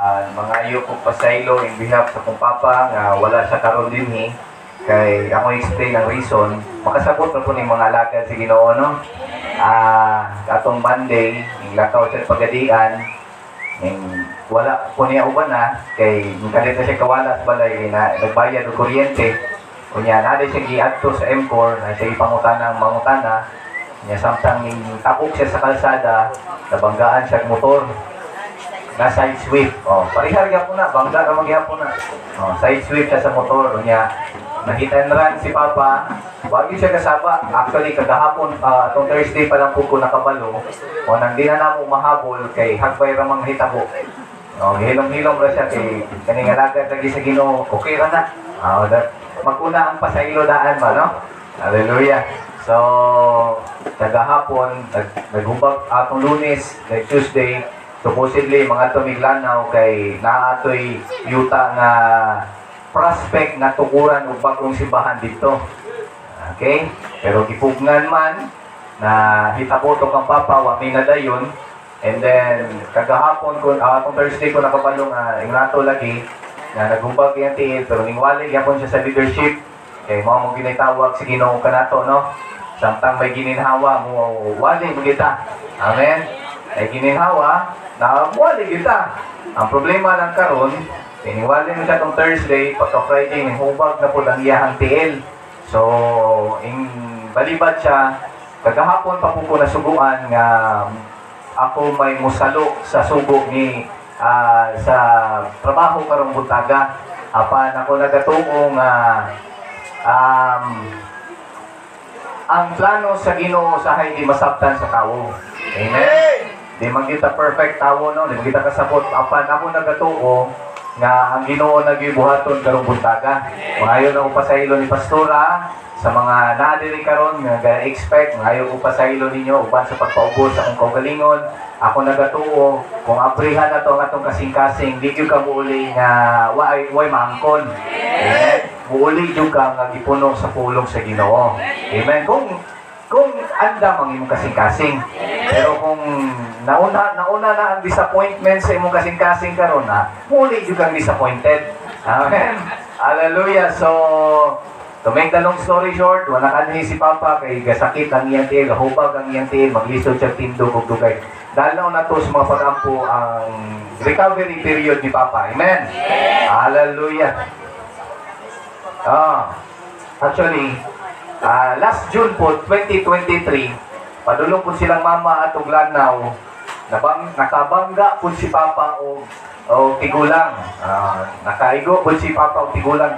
Mga iyo kong pasaylo in behalf sa kong papa nga wala sa karon din kay ako explain ang reason makasabot na po ni mga alagad sa Ginoo no. Atong Monday ning lakaw sa pagadian ning wala po niya uban na kay kadto siya kawalas balay na nagbayad og kuryente kunya na siya giadto sa M4 na siya ipangutana ang mangutana niya samtang ning tapok siya sa kalsada nabanggaan siya motor na side sweep. Parihar gyapon na, bangga ra magyapon na. Side sweep siya sa motor niya. Nakita ran si Papa, wagi siya kasaba. Actually kagahapon atong Thursday pa lang po ko nakabalo. Nang di na namo mahabol kay hagbay ra mang hitabo. Hilom-hilom ra siya kay kaning alagad lagi sa Ginoo. Okay ra na. Maguna ang pasaylo daan ba no? Hallelujah. So kagahapon naghubag atong Lunes, Tuesday supposedly mga tumiglanaw kay naatoy yuta nga prospect na tukuran og bagong simbahan dito. Okay? Pero gipugnan man na hitabo to kang Papa wa mi nadayon and then kagahapon ko atong Thursday ko nakabalo nga ingnato lagi na naghubag yang tiil pero ningwali gyapon siya sa leadership kay mao mo ginitawag si Ginoo kanato no. Samtang may gininhawa mo wali mo kita. Amen. Ay gininhawa na wali kita. Ang problema lang karon, tiniwali mo siya itong Thursday, pagka Friday, may hubag na po lang iyahang tiil. So, balibad siya, kagahapon pa po nasuguan nga ako may musalo sa sugo ni sa trabaho karong buntaga. Apan ako nagatuong ang plano sa Ginoo sa hindi masabtan sa tao. Amen. Di man kita perfect tawo no, di man kita kasabot. Apan ako nagatuo nga ang Ginoo nagibuhaton karong buntaga. Maayo na upasaylo ni pastora sa mga nadiri karon nga ga-expect maayo upasaylo ninyo uban sa pagpaubos sa akong kaugalingon. Ako nagatuo kung aprihan na to ang atong kasing-kasing di gyud ka muuli nga way maangkon. Amen. Muuli jud ka nga gipuno sa pulong sa Ginoo. Amen. Kung andam ang imong kasing-kasing. Pero kung nauna na ang disappointment sa imong kasing-kasing karon muli jud kang disappointed. Amen. Hallelujah. So, to make the long story short, wala kanhi si Papa kay gasakit ang iyang tiil, hubag ang iyang tiil, maglisod siya tindog ug dugay. Dahil na to sa mga pagampo ang recovery period ni Papa. Amen. Hallelujah. Actually, last June po, 2023, padulong po silang mama at uglanaw, nakabangga po si Papa o tigulang. Nakaigo po si Papa o tigulang.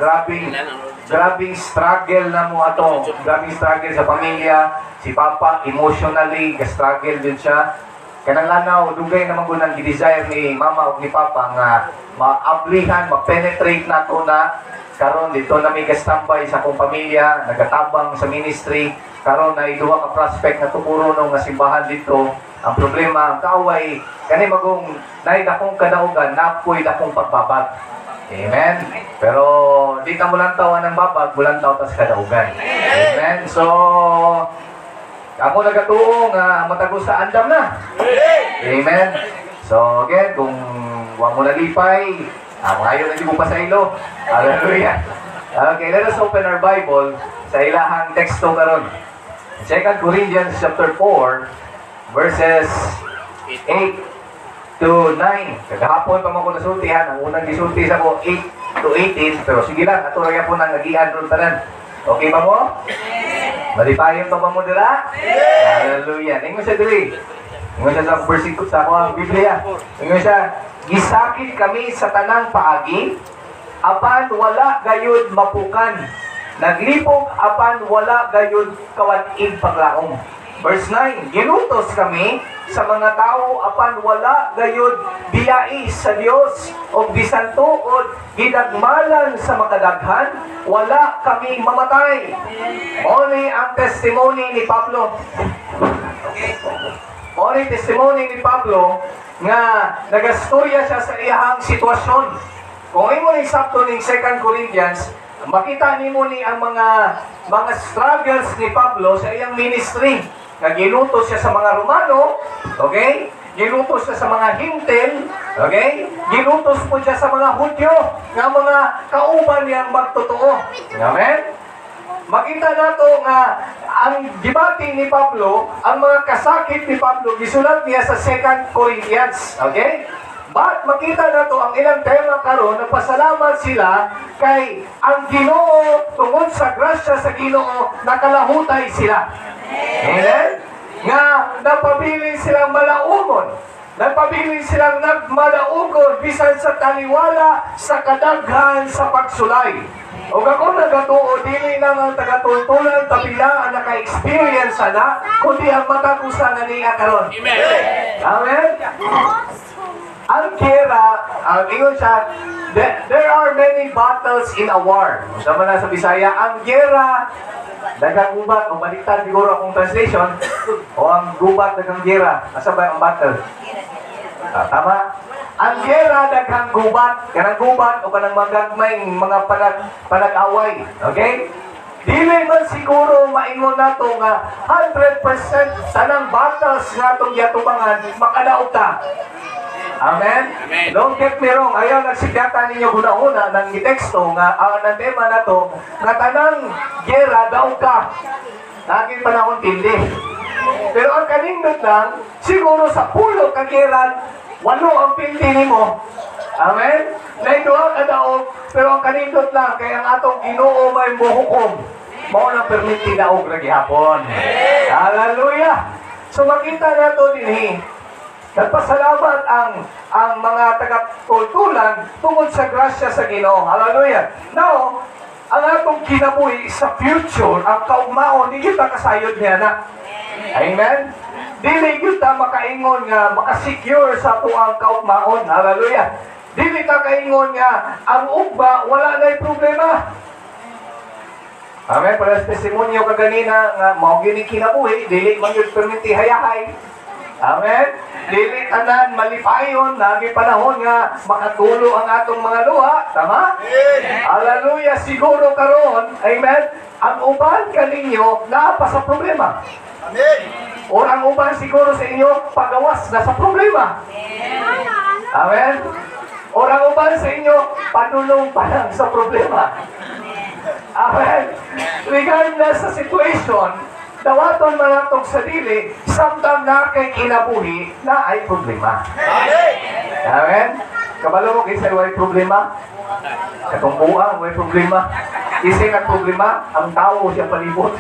Grabing struggle na mo ato. Grabing struggle sa pamilya. Si Papa, emotionally, struggle din siya. Kanang dugay naman ko nang desire ni mama o ni Papa nga ma-ablihan, ma-penetrate na to na karon dito na may kastambay sa akong pamilya, nagatabang sa ministry, karon na iduha ka prospect na tumuro no nga simbahan dito. Ang problema, ang kaaway, kani magong naay dakong kadaugan, napoy dakong pagbabag. Amen. Pero di ta mulantaw ng babag, mulantaw tas kadaugan. Amen. So ako nagatuo nga matagos sa andam na. Amen. So again, kung wa mo nalipay, ayaw na di mo pasaylo. Hallelujah. Okay, let us open our Bible sa ilahang teksto karon. 2 Corinthians chapter 4 verses 8 to 9. Kagahapon pa man ko nasultihan. Ang unang gisulti sa ko 8 to 18. Pero sige lang, ato rin po nang nagian ron tanan. Okay ba mo? Malipayon pa ba mo dira? Hallelujah. Ingon siya diri. Ingon siya sa versikulo sa akong Biblia. Ingon siya, gisakit kami sa tanang paagi, apan wala gayud mapukan. Naglipog apan wala gayud kawan-ig paglaom. Verse 9, ginutos kami sa mga tao apan wala gayud biyai sa Dios o bisan tuod gidagmalan sa makadaghan wala kami mamatay. Oni ang testimony ni Pablo. Oni testimony ni Pablo nga nagastorya siya sa iyang sitwasyon. Kung imo ni sakto ning 2 Corinthians, makita nimo ni ang mga struggles ni Pablo sa iyang ministry. Naginutos siya sa mga Romano, okay? ginutos siya sa mga hintil, okay? Ginutos po siya sa mga Hudyo, nga mga kauban niyang magtotoo. Amen? Makita nato nga ang gibati ni Pablo, ang mga kasakit ni Pablo, gisulat niya sa 2 Corinthians. Okay? But makita nato ang ilang tema karon, nagpasalamat sila kay ang Ginoo tungod sa grasya sa Ginoo nakalahutay sila. Amen? Nga napabiling silang malaumon. Nagpabiling silang nagmalaugon bisan sa taliwala sa kadaghan sa pagsulay. O ako nagatuo, dili lang ang tagatultulan, tapila ang naka-experience na, kundi ang matakusa na niya karon. Amen? Ang kira, ingon siya, there are many battles in a war. Sama na sa Bisaya, ang gera, dagang gubat, o baliktad siguro akong translation, o ang gubat, dagang gera. Asa ba ang battle? Tama? Ang gera, daghang gubat. Kanang gubat o kanang magagmay mga panag-away. Okay? Dili man siguro maingon nato nga 100% tanang battles nga itong yatubangan makadaog ta. Amen? Don't get me wrong. Ayaw nagsigyatan ninyo guna-una ng iteksto nga ang tema na to nga tanang gera daog ka. Naging panahon tindi. Pero ang kanindot lang, siguro sa pulo ka gera, 8 ang pildi nimo. Amen? Naituwa ka daog, pero ang kanindot lang, kaya ang atong Ginoo may muhukom. Mao nang permiti daog na gihapon. Hallelujah! So makita na to din nagpasalamat ang mga taga-tultulan tungod sa grasya sa Ginoo. Hallelujah! Now, ang atong kinabuhi sa future, ang kaugmaon, di kita kasayod niya na. Amen? Dili kita makaingon nga makasecure sa tuang kaugmaon. Hallelujah. Dili ka kaingon nga ang ugba wala na'y problema. Amen. Para sa testimonyo kaganina nga mao gini kinabuhi, dili man gyud perminti hayahay. Amen. Dili tanan malipayon nagi panahon nga makatulo ang atong mga luha, tama? Hallelujah. Siguro karon, amen. Ang uban kaninyo naa pa sa problema. Amen. O ang uban siguro sa inyo, pagawas na sa problema. Amen? O ang uban sa inyo, panulong pa lang sa problema. Amen? Regardless sa situation, dawaton man atong sarili, samtang na kay kinabuhi na ay problema. Amen? Kabalo mo kisay way problema? Katungkuang way problema? Ising ang problema, ang tao siya palibot.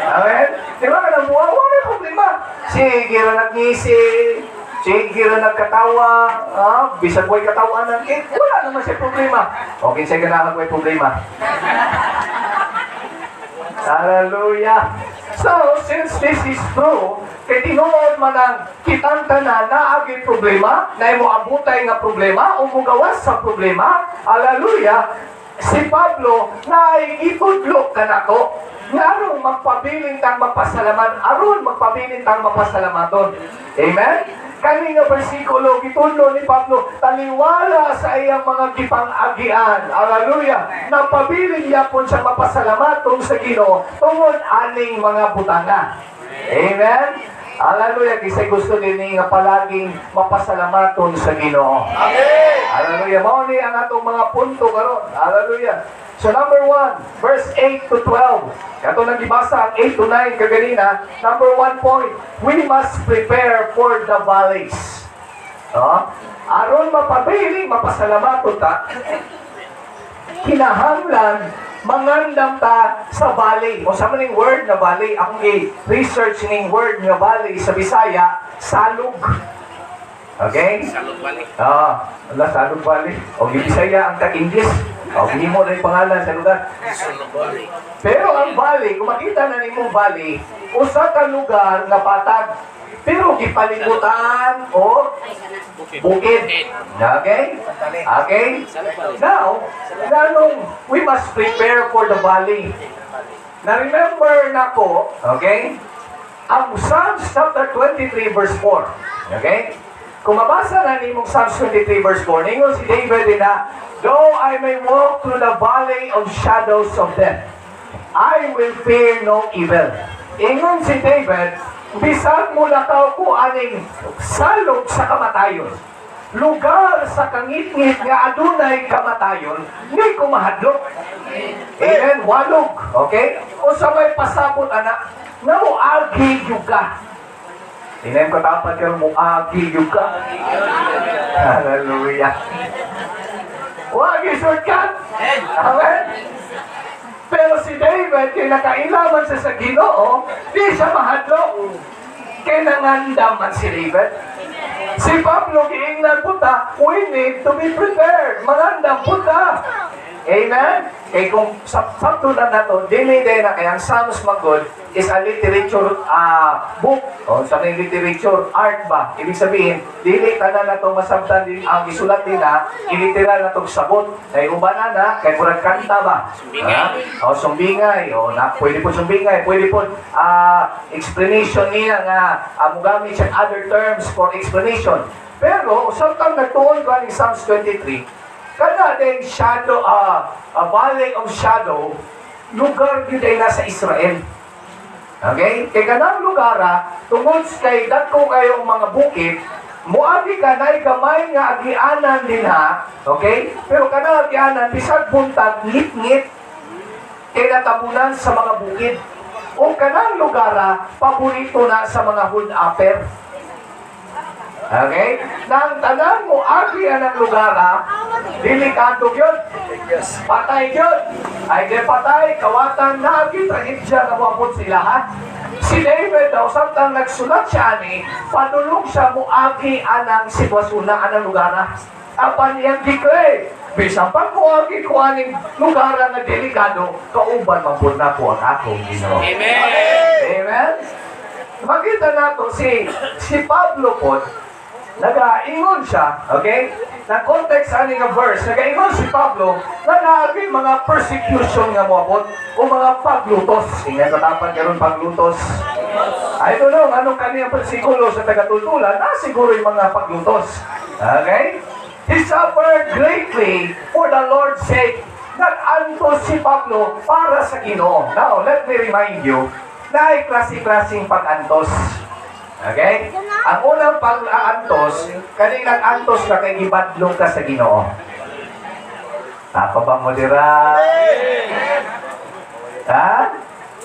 Amen? Di ba ka nang buwan? Wala problema. Sige na nag-ngisi, sige na nagkatawa, bisag way katawan ng cake, wala naman siya problema. Okay, sige na may problema. Hallelujah! So, since this is true, kay tinuod man ang kitang tanan na agi problema, na imo abutay nga problema, o mugawas sa problema, hallelujah, si Pablo na itudlo ka na to. Aron magpabiling tang mapasalamat, aron magpabiling tang mapasalamaton. Amen? Kani nga bersikulo, gitudlo ni Pablo, taliwala sa iyang mga gipang-agian. Hallelujah! Napabiling yapon siya mapasalamaton sa Ginoo tungod aning mga butanga. Amen? Hallelujah! Kisay gusto din nga palaging mapasalamaton sa Ginoo. Amen! Hallelujah! Mao ni ang atong mga punto karon. Hallelujah! So number 1, verse 8 to 12. Kato nang gibasa ang 8 to 9 kaganina. Number 1 point, we must prepare for the valleys. Aron mapabiling mapasalamaton ta, kinahanglan mangandam ta sa valley. O sa maning word na valley, akong i-research ning word na valley sa Bisaya, salug. Okay? Salug Valley. Wala, Salug Valley. O Bisaya ang tag-English. O mo na yung pangalan sa lugar. Salug Valley. Pero ang valley, kung makita na nimong valley, usa ka lugar na patag. Pero gipalibutan o bukid. Okay? Okay? Now, we must prepare for the valley. Na-remember na ko, okay? Ang Psalms chapter 23 verse 4. Okay? Kung mabasa na nimong Psalms 23 verse 4, ningon si David din na, though I may walk through the valley of shadows of death, I will fear no evil. Ingon si David, Bisan mo lakaw ko aning salog sa kamatayon. Lugar sa kangit-ngit nga adunay kamatayon, ni ko mahadlok. Amen. Walog. Okay? O sa may pasabot, anak, na muagi yuga. Amen ko tapat yung muagi yuga. Hallelujah. Muagi shortcut. Amen. Pero si David, kaya nakailaman siya sa Ginoo, di siya mahadlok. Kaya nangandaman si David. Si Pablo, giingnan punta, we need to be prepared. Mangandang punta. Amen? Kaya kung sakto na nato, dinide na kaya ang Psalms Magod is a literature book. O sa may literature art ba? Ibig sabihin, dili tanan na ito masabtan din ang isulat din na, iliteral na itong sabot. Kaya ubanan na, kaya murag kanta ba? Sumbingay. O sumbingay. O pwede po sumbingay. Pwede po explanation niya nga mugamit siya other terms for explanation. Pero, samtang nagtuon ko ang Psalms 23, kada din shadow, a valley of shadow, lugar yun ay nasa Israel. Okay? Kaya kanang lugar, tungod kay dagko kayong mga bukid, muagi ka na gamay nga agianan din ha. Okay? Pero kanang agianan, bisag buntag, ngit-ngit, kay natabunan sa mga bukid. O kanang lugar, paborito na sa mga hood-upper. Okay? Nang tanan mo agi ang lugar, delikado yun. Patay yun. Ay di patay, kawatan na agi, trahidya na wapot sila ha. Si David daw, samtang nagsulat siya ni, padulong siya mo agi anang sitwasyon na anang lugar. Apan niyang declare, bisang pag mo agi ko aning lugar na delikado, kauban mabot na po ang akong Ginoo. Amen! Amen? Makita nato si Pablo po, nag-aingon siya, okay? Na context ani nga verse, nag-aingon si Pablo na naagay mga persecution nga moabot o mga paglutos. Tingnan katapan karon paglutos. I don't know anong kaniyang persikulo sa tagatultulan, na siguro yung mga paglutos. Okay? He suffered greatly for the Lord's sake. Nag-antos si Pablo para sa Ginoo. Now, let me remind you, na ay klase-klaseng pag-antos. Okay? Ang unang pag-aantos, kaninang antos ka kay ibadlong ka sa Ginoo. Tapabang mo dira. Ha?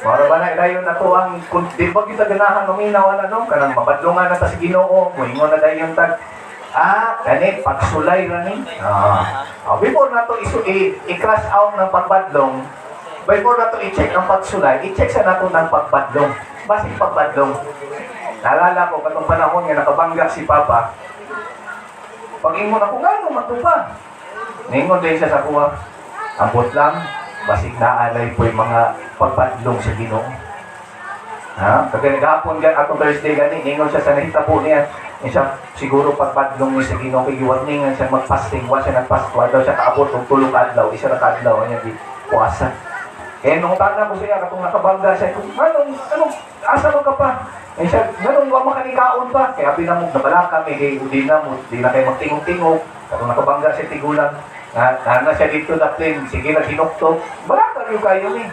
Mara ba na dayon na to ang, di ba kita ganahan nominaw na no? Kanang mabadlongan na ta sa Ginoo, muingon na dayon tag, kani, pagsulay na ni. Before na to i-crash out ng pagbadlong, before na to i-check ang pagsulay, i-check sa nato ng pagbadlong. Basig pagbadlong. Naalala ko, katong panahon nga nakabangga si Papa, pag-ingon ako, gano'n matupa. Ningon din siya sa kuha, ambot lang, basig naalay po yung mga pagpadlong sa Ginoo. Ha? Kaya naghapon gan atong Thursday gani, ningon siya sa nahitabo niya, siya siguro pagpadlong niya sa Ginoo, kay giwarningan siya mag-fasting, wa siya nag-fast, wa daw siya kaabot ng tulong adlaw, isa na kaadlaw, niya di puasa. Kaya nung tanda ko siya, katong nakabangga siya, anong, asa mo ka pa? Eh siya, ganun, huwag makanikaon pa. Kaya pinamog na pala kami, kaya di na kayo magtingog-tingog. Katong nakabangga siya tigulang, na siya dito na plane, sige na sinuktok. Balakang yung kayo ni.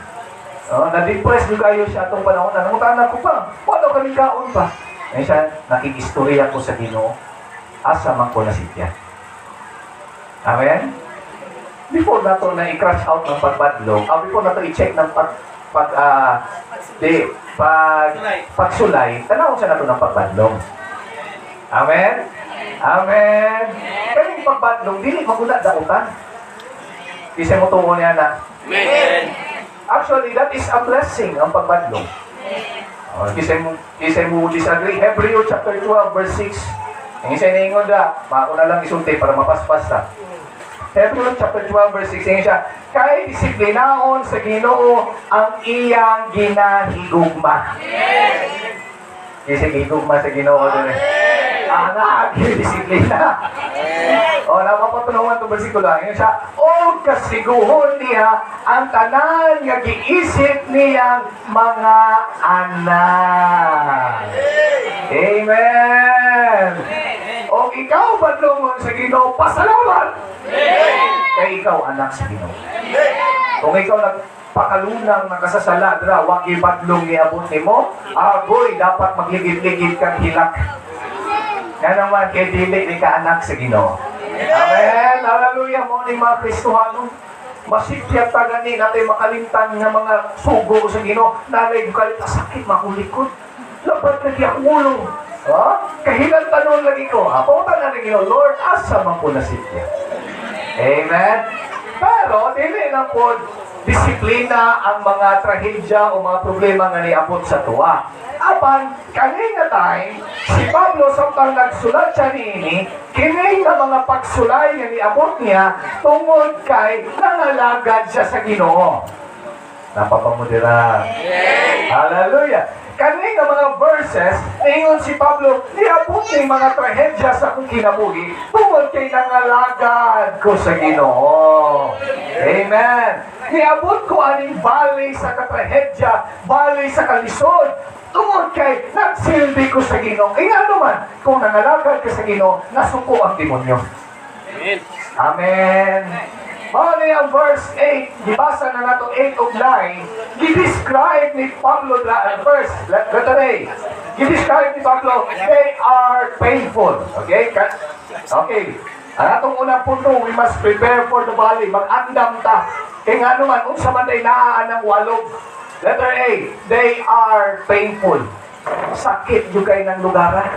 Na-depress yung kayo siya atong panahon na. Nangutaan ko pa, wala kanikaon pa. Eh siya, nakikistorya ko sa Ginoo, asa man ko na sitya. Amen? Before na to na i-crash out ng pagbadlong, before na to i-check ng pagsulay, tanaw siya na to ng pagbadlong. Amen? Amen? Kaya yung pagbadlong, dili magula dautan. Kasi mo tungo niya na. Amen. Actually, that is a blessing, ang pagbadlong. Kasi mo disagree. Hebrew chapter 12, verse 6. Ang isa ningon da, mauna lang isulti para mapaspas ta. Hebrew chapter 12, verse 16 siya, kay disiplinaon sa Ginoo ang iyang ginahigugma. Kasi higugma sa Ginoo doon eh. Disiplina. Napapatunungan itong versikulo. Yun siya, o kasiguhon niya ang tanan nga giisip niyang mga anak. Amen. O ikaw badlongon sa Ginoo, pasalamat. Kaya ikaw anak sa Ginoo. Kung ikaw nagpakalunang nakasasala, dra, wag ipadlong iabot nimo, agoy, dapat magligid-ligid kang hilak. Yan naman, kay dili ni ka anak sa Ginoo. Amen. Hallelujah mo ni mga Kristohano. Masipyat tagani natin makalimtan ng mga sugo sa Ginoo. Nalay kalit sakit makulikod. Labat lagi ang ulo. Kahilan tanon lagi ko. Pautan na rin Ginoo, Lord, asa man po nasipyat. Amen. Pero dili lang po disiplina ang mga trahedya o mga problema nga niabot sa tuwa. Apan, kani nga time, si Pablo samtang nagsulat siya niini, kini nga mga pagsulay nga niabot niya tungod kay nangalagad siya sa Ginoo. Napapamudira. Hallelujah. Kani nga mga verses, ingon si Pablo, niabot ni mga trahedya sa akong kinabuhi tungod kay nangalagad ko sa Ginoo. Amen. Niabot ko aning bali sa katrahedya, bali sa kalisod, tungod kay nagsilbi ko sa Ginoo. Kaya naman, kung nangalagad ka sa Ginoo, nasuko ang demonyo. Amen. Amen. Mali ang verse 8, gibasa na nato 8 of 9, gidescribe ni Pablo, verse, letter A, gidescribe ni Pablo, they are painful. Okay? Okay. Ang atong unang punto, we must prepare for the body. Mag-andam ta. Kaya nga naman, unsa man ay naaan ng walog. Letter A, they are painful. Sakit yung kayo ng lugaran.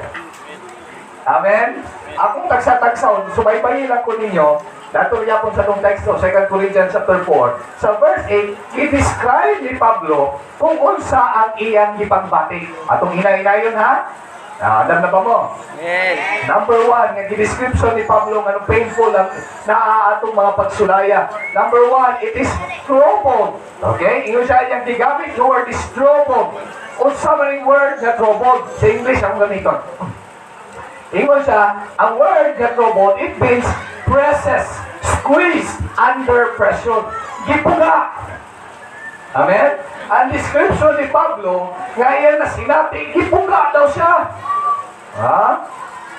Amen? Akong tagsa-tagsaon, subaybayin lang ko ninyo, dato yapon sa itong text 2 Corinthians chapter 4. Sa verse 8, i-describe ni Pablo kung unsa ang iyang ipangbati. Atong ina-inayon ha? Adam na ba mo? Amen. Number 1, nga i-description ni Pablo nga painful ang naaatong mga pagsulaya. Number 1, it is troubled. Okay? Ingon siya yung gigamit yung word is troubled. Unsa man yung word na troubled? Sa English, ang gamiton. Ingon siya, ang word na troubled, it means presses, squeezed under pressure. Gipuga. Amen? Ang description ni Pablo, ngayon na sinabi, gipuga daw siya. Ha?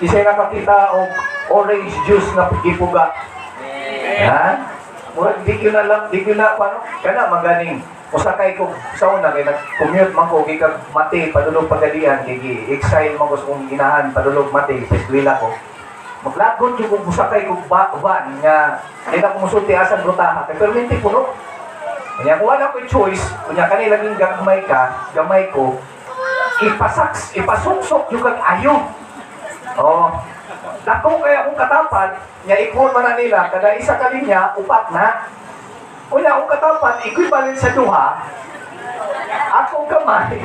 Isa'y nakakita o orange juice na gipuga. Ha? Di ko na lang, di ko na, paano? Kana maganing. Usakay ko sa una, kaya nag-commute man ko, kaya mati, padulog pagalian, kaya exile man ko sa kong inahan, padulog mati, peskwila ko. Maglagon yung kung usakay ko van, nga, ay na kumusulti asan brutaha, pero minti puno. Kanya kung wala ko choice, kanya kanila yung gamay ko, ipasuksok yung kag ayo. Oh, dako kaya akong katapan, niya ikon man na nila, kada isa ka linya, upat na. Kanya akong katapan, equivalent sa duha, akong kamay.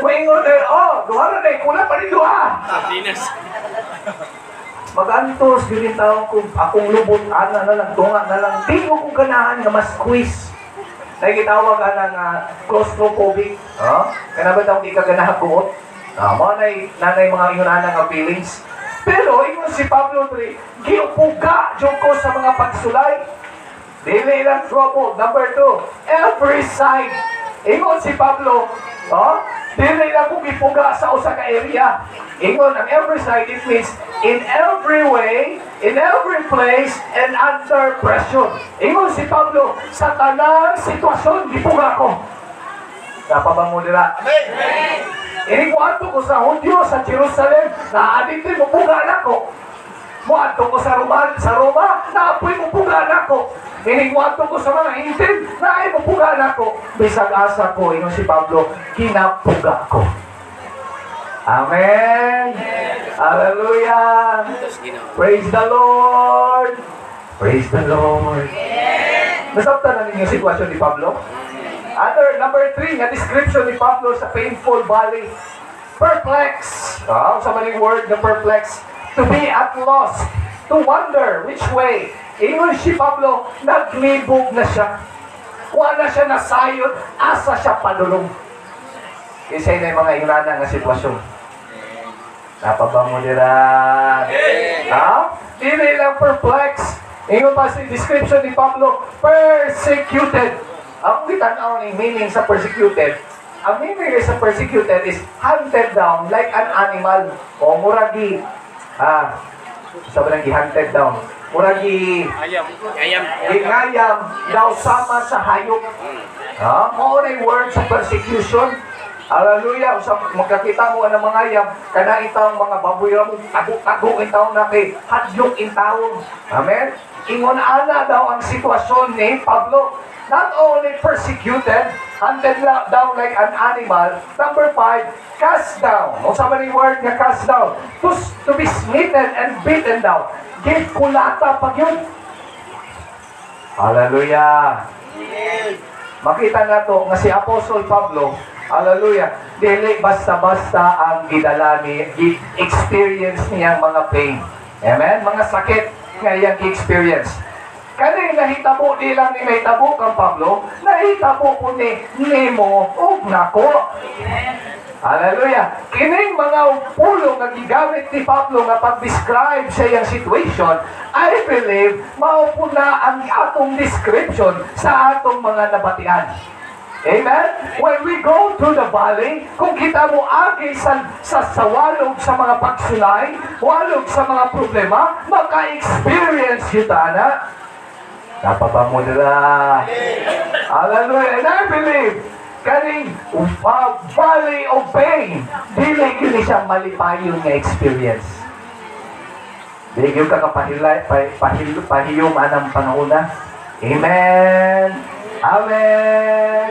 Kuingon na, duha na na, kulang pa rin duha. Magantos, gilintaw ko, akong lubot, ana na lang, tunga na lang, di ko kong ganahan nga mas squeeze. Nagitawag ka ng claustrophobic. Kaya ba daw di ka ganahan buot? Mga nanay mga inunanang nga feelings. Pero, ingon si Pablo 3, giupuga dyan ko sa mga pagsulay. Dili lang trouble. Number 2, every side. Ingon si Pablo, dili lang kong ipuga sa usa ka area. Ingon, ang every side, it means in every way, in every place, and under pressure. Ingon si Pablo, sa tanang sitwasyon, ipuga ko. Napaba mo nila. Amen. Inikuanto ko sa Hudyo, sa Jerusalem, naadit din mo puga na ko. Muanto ko sa Roma, naapoy mo puga na ko. Inikuanto ko sa mga Hintil, naay mo puga na ko. Bisag asa ko, ingon si Pablo, kinapuga ko. Amen. Hallelujah. Praise the Lord. Praise the Lord. Nasabtan na ninyo sitwasyon ni Pablo? Number 3, na description ni Pablo sa painful valley. Perplex. Sa maling word na perplex. To be at loss. To wonder which way. Ingon si Pablo, naglibog na siya. Wala siya nasayod, asa siya padulong. Isa na yung mga inana nga sitwasyon. Napabango nila. Hindi lang perplex. Ingon pa si description ni Pablo, persecuted. Ang kitanaw ng meaning sa persecuted, ang meaning sa persecuted is hunted down like an animal. O muragi, sabi lang hunted down. murag Ayam. gingayam daw sama sa hayop. Mao na yung word sa persecution. Hallelujah. Sa magkakita mo ng mga ayam, kana itang mga baboy mo, tago-tago itaw na kay hadlok intawon. Amen? Ingon ana daw ang sitwasyon ni Pablo. Not only persecuted, hunted down like an animal. Number 5, cast down. O sa maling word nga cast down. To be smitten and beaten down. Give kulata pag yun. Hallelujah. Makita na to nga si Apostol Pablo, hallelujah, dili basta-basta ang gidala ni experience niyang mga pain. Amen? Mga sakit nga iyang experience. Kani nahitabo di lang ni nahitabo kang Pablo, nahitabo po ni Nemo o nako. Hallelujah. Kining mga pulo nga gigamit ni Pablo nga pag-describe sa iyang situation, I believe maupo na ang atong description sa atong mga nabatian. Amen? When we go through the valley, kung kita mo agi sa walog sa mga pagsulay, walog sa mga problema, maka-experience yun na. Napaba mo nila. Hallelujah. And I believe, kaning valley of pain, dili yun siya malipayon nga experience. Dili yun pahiyom anang panahon na. Amen. Amen.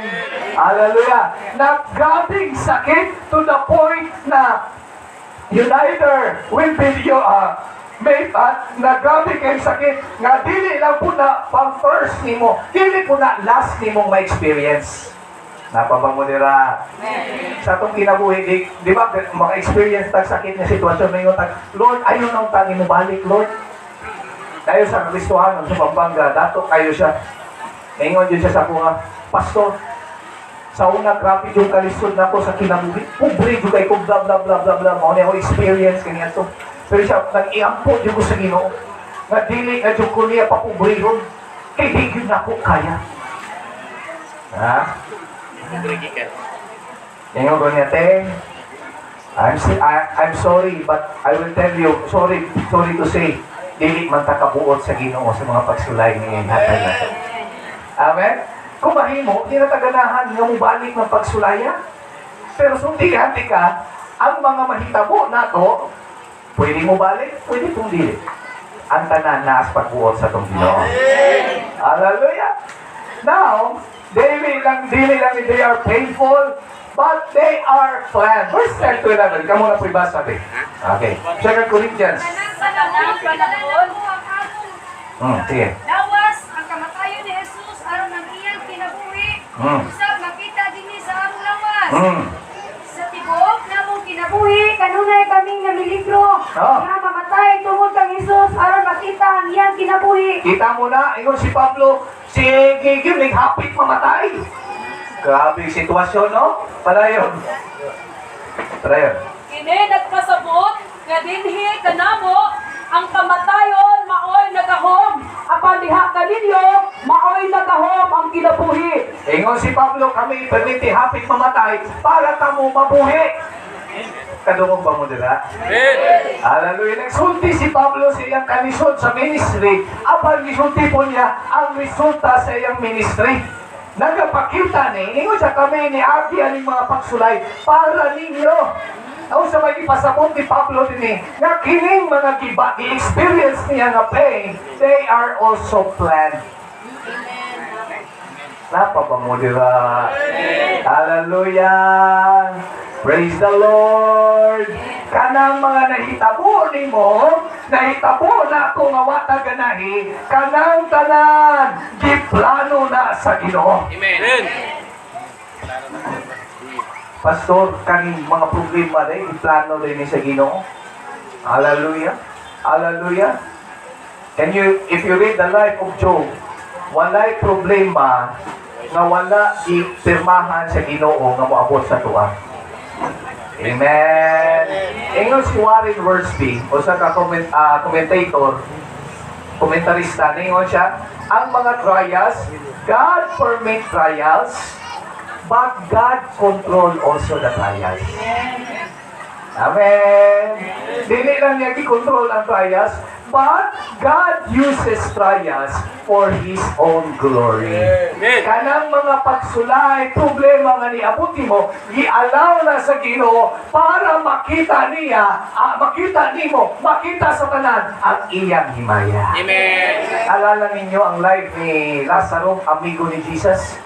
Hallelujah. Naggrabing sakit to the point na you neither will be may naggrabe kayong sakit nga dili lang po na pang first nimo, dili po na last nimong ma-experience. Napabang mo nila. Sa itong kinabuhi, di ba, maka-experience tag sakit na sitwasyon na yun, Lord, ayun ang tangin mo balik, Lord. Tayo sa Kristohanon, sa Pampanga, dato kayo siya. Ngayon yun siya sa mga pastor. Sa una, grabe yung kalisod na ako sa kinabuhi. Pobre yung kayo kong blah, blah, blah, blah, blah. Mauna ako experience, ganyan to. Pero siya, nag-iampo yung ko sa Ginoo. Nga dili, nga yung ko niya papubrihon. Kaya higil na ako kaya. Ha? Ngayon ko niya, te, I'm sorry, but I will tell you, sorry to say, dili man takabuot sa Ginoo sa mga pagsulay ni hatay na to. Amen? Kung mahimo, di na taganahan nga mo balik ng pagsulaya. Pero sunti-hati ka, ang mga mahitabo na to, pwede mo balik, pwede pong dili. Ang tanan na as pagbuot sa itong Ginoo. Hallelujah! Now, dili lang, they are painful, but they are planned. Verse 10 to 11. Kamu na po ibasa, sabi. Okay. 2 Corinthians. Sige. Lawas ang kamatayon ni Jesus aron ang iyang kinabuhi. Usab makita dinhi sa among lawas. Sa tibok namong kinabuhi kanunay kaming namiligro. Nga mamatay tungod kang Jesus aron makita ang iyang kinabuhi. Kita mo na, ingon si Pablo, si Gigim naghapit mamatay. Grabe yung sitwasyon, no? Padayon. Kini nagpasabot nga dinhi kanamo ang kamatayon maoy nagahom. Apan diha kaninyo maoy nagahom ang kinabuhi. Ingon si Pablo, kami permiti hapit mamatay para kamo mabuhi. Kadungog ba mo nila? Hallelujah. Nagsulti si Pablo sa iyang kalisod sa ministry. Apan gisulti po niya ang resulta sa iyang ministry. Nagapakita ni, ingon siya kami ni Agi aning mga pagsulay para ninyo. Ako sa may ipasabot ni Pablo din nga kining mga giba, i-experience niya nga pain, they are also planned. Napapa mo diba? Hallelujah! Praise the Lord! Kanang mga nahitabo ni mo, nahitabo na ako nga wata ganahi, kanang tanan, giplano na sa Ginoo. Amen. Pastor, kaning mga problema din, iplano din ni sa Ginoo. Hallelujah! Hallelujah! If you read the life of Job, walay problema nga wala ipirmahan sa Ginoo nga moabot sa tuwa. Amen. Ingon si Warren Wiersbe, o sa komentarista, ningon siya, ang mga trials, God permit trials, but God control also the trials. Amen. Dili lang niya i-control ang trials, But God uses trials for His own glory. Kanang mga pagsulay, problema nga niabuti mo, i-allow na sa Ginoo para makita niya, makita nimo, makita sa tanan ang iyang himaya. Amen. Alala ninyo ang life ni Lazaro, amigo ni Jesus?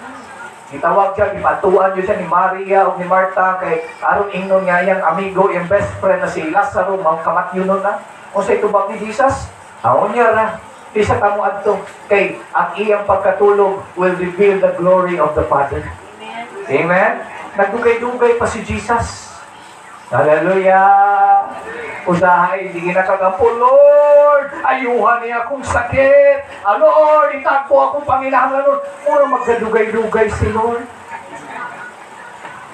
Itawag siya, ipatuan niyo siya ni Maria o ni Marta kay aron ingnon niya yung amigo, yung best friend na si Lazaro, mga kamatyonon na. O sa itubag ni Jesus, awon niya ra. Isa kamo adto kay ang iyang pagkatulog will reveal the glory of the Father. Amen? Nagdugay-dugay pa si Jesus. Hallelujah! Usahay, hindi nakagampo, Lord! Ayuhan niya akong sakit! Lord, itagpo akong Panginoon, Lord! Mura magdadugay-dugay si Lord.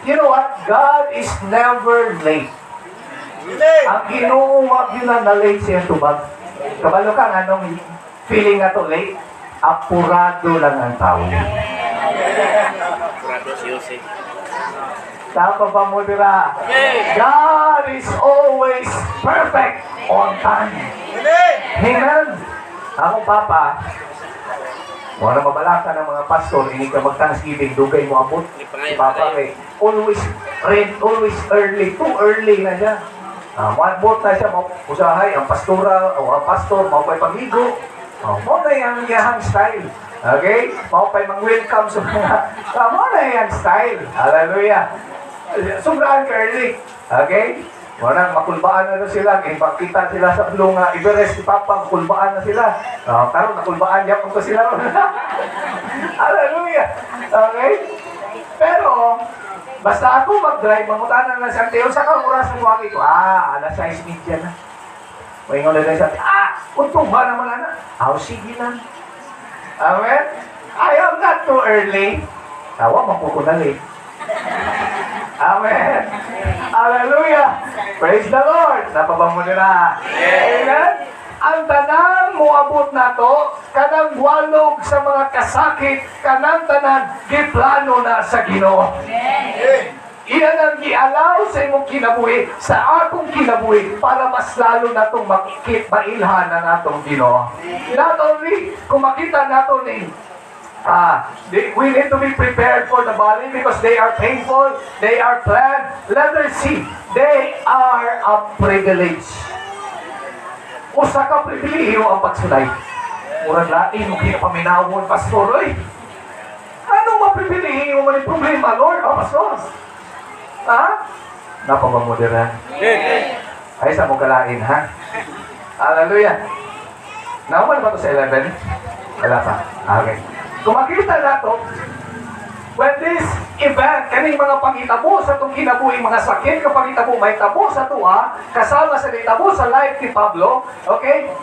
You know what? God is never late. Ang Ginoo, wag yun na late siya tubag. Kabalo ka, anong feeling na to late? Apurado lang ang tao. Kurado si Jose. Tama ba mo dira? God is always perfect on time. Amen. Ako, Papa, wala mabalaka ng mga pastor, hindi ka mag-Thanksgiving, dugay mo abot. Si Papa, eh, always early, too early na siya. Maabot na siya, usahay, ang pastora, o ang pastor, maupay pamigo. Mo na yung iyahang style. Okay? Maupay mang-welcome sa mga, mo na yung style. Hallelujah. Sobrang early. Okay? Walang makulbaan na sila. Kaya makita sila sa Blunga, Everest, si Papa, makulbaan na sila. Karon nakulbaan niya kung sila. Hallelujah. Okay? Pero, basta ako mag-drive, mamutanan na sa Teo, sa kang oras ng wagi ko, alas 6:30 na. Maingon na sa untong ba naman na? Sige na. Amen? I am not too early. Tawa, mapukunali. Amen. Hallelujah. Praise the Lord. Napabang mo nila. Amen. Ang tanang muabot na to, kanang walog sa mga kasakit, kanang tanan, giplano na sa Ginoo. Iyan ang gialaw sa imong kinabuhi, sa akong kinabuhi, para mas lalo na itong mailhan na natong Ginoo. Not only, kung makita nato ni we need to be prepared for the body because they are painful, they are planned. Let us see, they are a privilege. Usa ka pribilehiyo ang pagsulay. Murag lain mo kaya paminawon, pastor, oy. Anong mapribilehiyo mo ni problema, Lord? Pastor. Napamamodera. Ay, sa mo kalain, ha? Hallelujah. Nauman ba ito sa 11? Wala pa. Okay. Kung makita nato, when this event, kaning mga panghitabo sa itong kinabuhing mga sakit, kapag hitabo, may tabo sa tuwa, kasama sa itabo sa life ni Pablo, okay?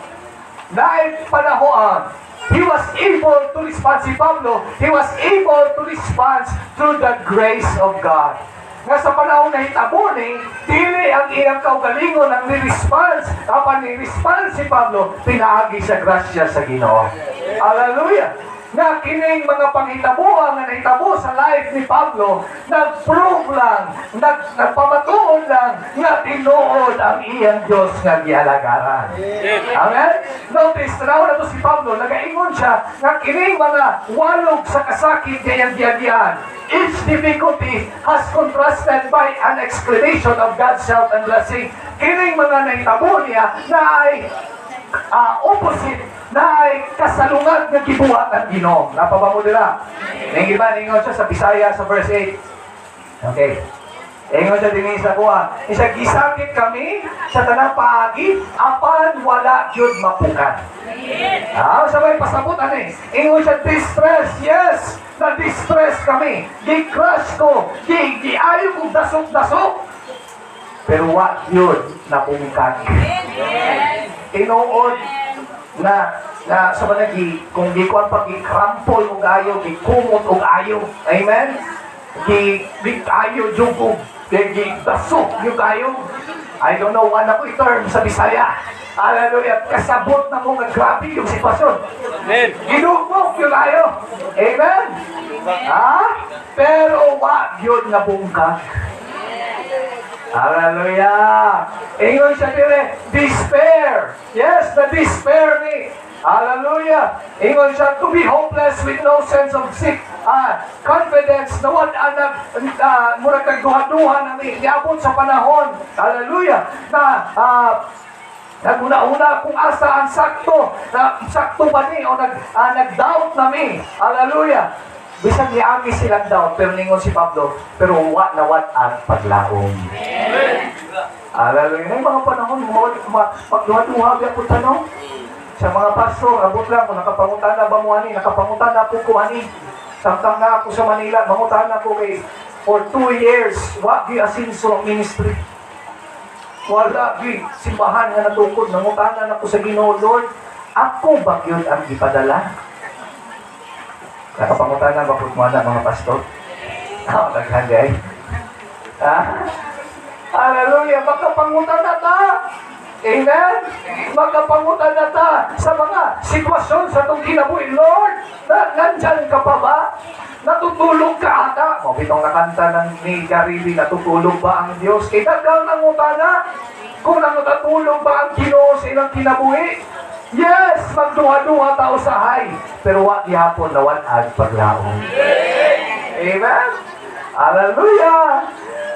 Dahil panahon, he was able to respond, si Pablo, he was able to respond through the grace of God. Nga sa panahon na hitabo ni, dili ang iyang kaugalingon ang ni-response, kapag ni-response si Pablo, pinaagi sa grasya sa Ginoo. Hallelujah! Na kining mga panghitabuan nga nahitabo sa life ni Pablo, nag-prove lang, nagpamatuon lang, nga tinuod ang iyang Diyos nga gialagaran. Amen? Notice, tanaw na to si Pablo, nagaingon siya, nga kining mga walog sa kasakit ngayang diyan. Each difficulty has contrasted by an exclamation of God's help and blessing. Kining mga nahitabo niya na ay opposite, na ay kasalungat ng gibuhat ng Ginoo. Napaba mo nila. Yung iba, ningon siya sa Bisaya sa verse 8. Okay. Ingon siya din sa kuha. Isa, gisakit kami sa tanang paagi, apan wala yun mapukan. Sabay pasabot, ingon siya, distress, yes, na-distress kami. Gi-crush ko, gi-ayaw kong dasok-dasok. Pero what yun napungkan. Tinuod na sa managi, kung di ko ang pag-krampol o ayo, kumot o ayo. Amen? Ayo, jugog, dasok yung ayo. I don't know, ano ko term sa Bisaya. Hallelujah. Kasabot na mo nga grabe yung sitwasyon. Amen. Ginugmok yung ayo. Amen? Pero wag yun nga bungkag. Hallelujah! Ingon siya dire, despair. Yes, the despair ni. Hallelujah! Ingon siya, to be hopeless with no sense of confidence na wala murag kagduha-duha na niabot sa panahon. Hallelujah! Na naguna-una kung asa ang sakto, na sakto ba ni o nag-doubt na mi. Hallelujah! Bisag niami silang doubt, pero ningon si Pablo, pero wa na wat ang paglaom. Hallelujah! May mga panahon, magduha-duha biya po tanong. Sa mga pastor, abot lang, kung nakapangutan na ba mo ani, nakapangutan na po ko ani. Samtang na ako sa Manila, mangutan na po kay for 2 years, wa gi asinso ang ministry. Wala gi simbahan nga natukod, mangutan na ako sa Ginoo, Lord. Ako ba yun ang ipadala? Nakapangutan na ba po mga pastor? Naghanday. Hallelujah! Magkapangutan na ta! Amen? Magkapangutan na ta sa mga sitwasyon sa itong kinabuhi. Lord, nandyan ka pa ba? Natutulog ka ata? Bitong nakanta ng ni Garibi, natutulog ba ang Diyos? Dagang nangutana kung natutulog ba ang Ginoo sa ilang kinabuhi? Yes, magduha-duha tao sa hay. Pero wag yapon na wanag paglaong. Amen? Hallelujah!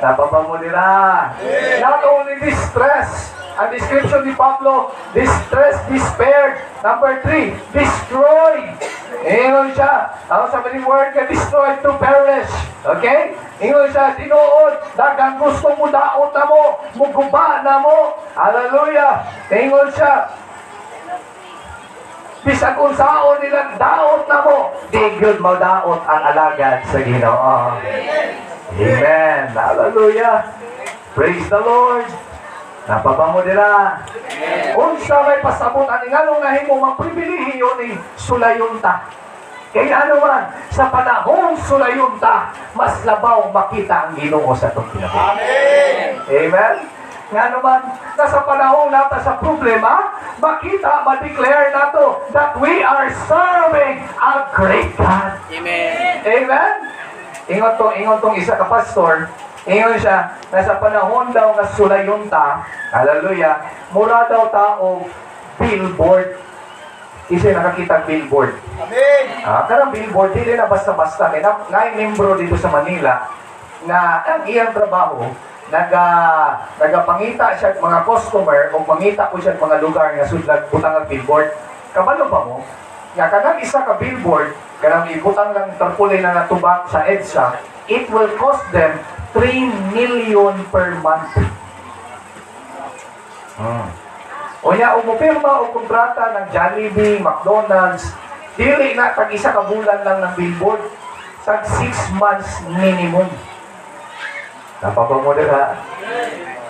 Napapamulira. Not only distress. Ang description ni Pablo, distress, despaired. Number 3, destroyed. Ingon siya. Ang sabi ni word ka, destroyed to perish. Okay? Ingon siya, tinuod, dagang gusto mo daot na mo, muguba na mo. Hallelujah. Ingon siya, bisag kung saan nilang daot na mo, di good mo daot ang alagad sa Ginoo. Amen. Hallelujah. Praise the Lord. Napapamudira. Unsa may pasabot ani nganong nahimo magpribilehiyo ni sulayon ta. Kaya ano man, sa panahon sulayon ta, mas labaw makita ang Ginoo sa itong kinabuhi. Amen. Amen. Nga naman, nasa panahon nata sa problema, makita, ma-declare nato that we are serving a great God. Amen. Amen. Ingon tong isa ka pastor, ingon siya, nasa panahon daw nga sulayon ta, hallelujah, mura daw taong billboard. Kasi nakakita billboard. Amen. Karang billboard, hindi na basta-basta. Kaya membro dito sa Manila, na ang iyang trabaho, nagapangita siya mga customer o mangita ko siya mga lugar nga sudlag butang ang billboard. Kabalo pa mo, nga kanang isa ka billboard, kanang ibutang lang tarpulin na natubak sa EDSA, it will cost them 3 million per month. O niya, umupirma o kontrata ng Jollibee, McDonald's, dili na tag isa ka bulan lang ng billboard, sa 6 months minimum. Napapamodera.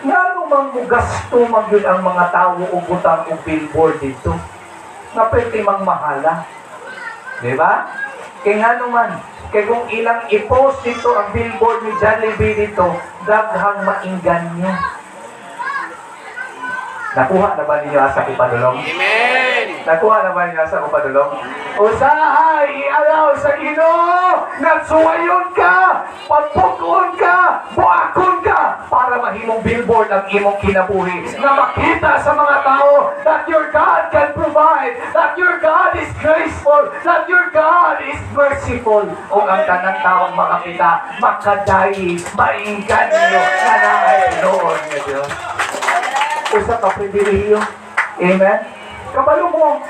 Nga naman mo gasto magyud ang mga tao o butang o billboard dito. Nga pwede mang mahala. Diba? Kaya nga naman, kaya kung ilang i-post dito ang billboard ni Jollibee dito, daghang mainggan nyo. Nakuha na ba ninyo asa ipadulong? Amen! Nakuha na ba ninyo asa ipadulong? Usahay, ialaw sa Ginoo, nagsuwayon ka, pagpukon ka, buakon ka, para mahimong billboard ang imong kinabuhi, na makita sa mga tao that your God can provide, that your God is graceful, that your God is merciful. O ang tanang taong makakita, makadayi, mainggan nyo, na naay noon nga Diyos. Usa ka pribilehiyo. Amen? Kabalo mo,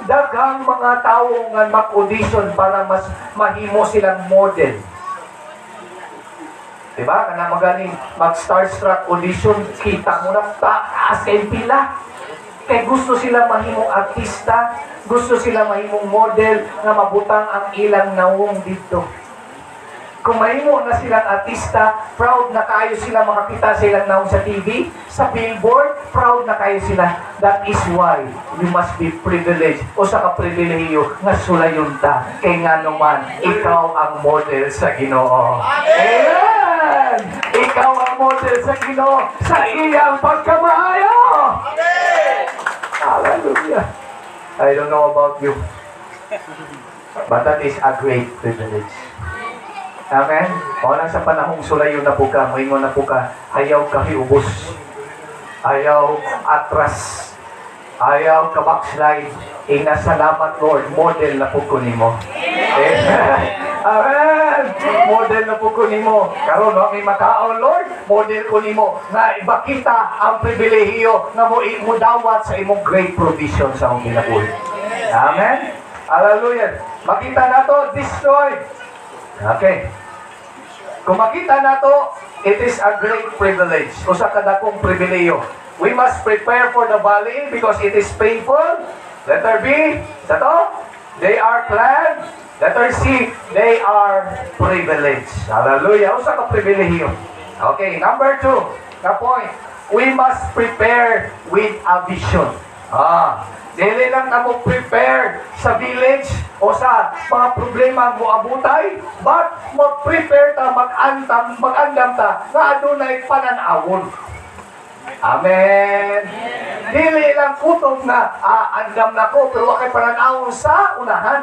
daghang mga tao nga mag-audition para mas mahimo silang model. Diba? Kana magaling mag-starstruck audition, kita mo na taas kay pila. Kay gusto sila mahimong artista, gusto sila mahimong model na mabutang ang ilang nawong dito. Kung mahimo na silang artista, proud na kayo sila makakita sa ilang naong sa TV, sa billboard, proud na kayo sila. That is why you must be privileged o sa kapribilehiyo nga sulayon ta. Kaya nga naman, ikaw ang model sa Ginoo. Amen! Ikaw ang model sa Ginoo sa iyang pagkamaayo. Amen! Hallelujah! I don't know about you, but that is a great privilege. Amen? Wala sa panahong sulayo na po ka, moingon na po ka, ayaw ka hiubos. Ayaw atras. Ayaw ka backslide. Salamat Lord, model na po ko nimo. Amen! Model na po ko nimo. Karon wa may makaon Lord, model ko nimo na ibakita ang pribilehiyo na mo dawat sa imong great provision sa imong ginabuhi. Amen? Hallelujah. Makita na to, destroy. Okay. Kung makita na to, it is a great privilege. Usa ka dakong pribilehiyo. We must prepare for the valley because it is painful. Letter B, sa to, they are glad. Letter C, they are privileged. Hallelujah. Usa ka pribilehiyo. Okay, number 2, na point. We must prepare with a vision. Dili lang na mo prepare sa village o sa mga problema mo abutay, but mag-prepare ta, mag-andam ta, na adunay pananawon. Amen. Dili lang kutob na andam na ko, pero wakay pananawon sa unahan.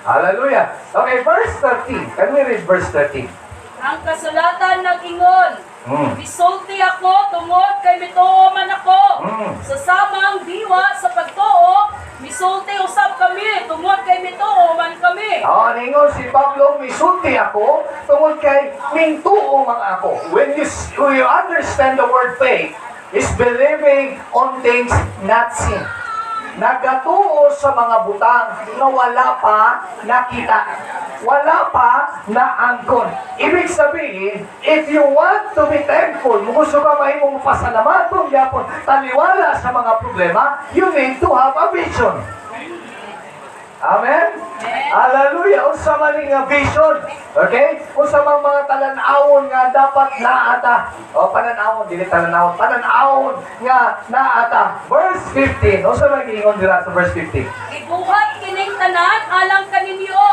Hallelujah. Okay, verse 13. Can we read verse 13? Ang kasulatan nag-ingon, Bisulti ako, tungod kay mituo man ako. Sa samang diwa sa pagtuo, misulti usab kami, tungod kay mituo man kami. Ningon si Pablo, misulti ako, tungod kay mintuo man ako. When you understand the word faith, is believing on things not seen. Nagatuo sa mga butang na wala pa nakita. Wala pa naangkon. Ibig sabihin, if you want to be thankful, gusto ka mahimong pasalamaton yapon, taliwala sa mga problema, you need to have a vision. Amen? Hallelujah. Unsa man nga vision. Okay? Unsa man mga talan-awon nga dapat naata. Pananawon, dili talan-awon. Pananawon nga naata. Verse 15. Unsa man giingon dira sa verse 15? Ibuhat kining tanan alang kaninyo.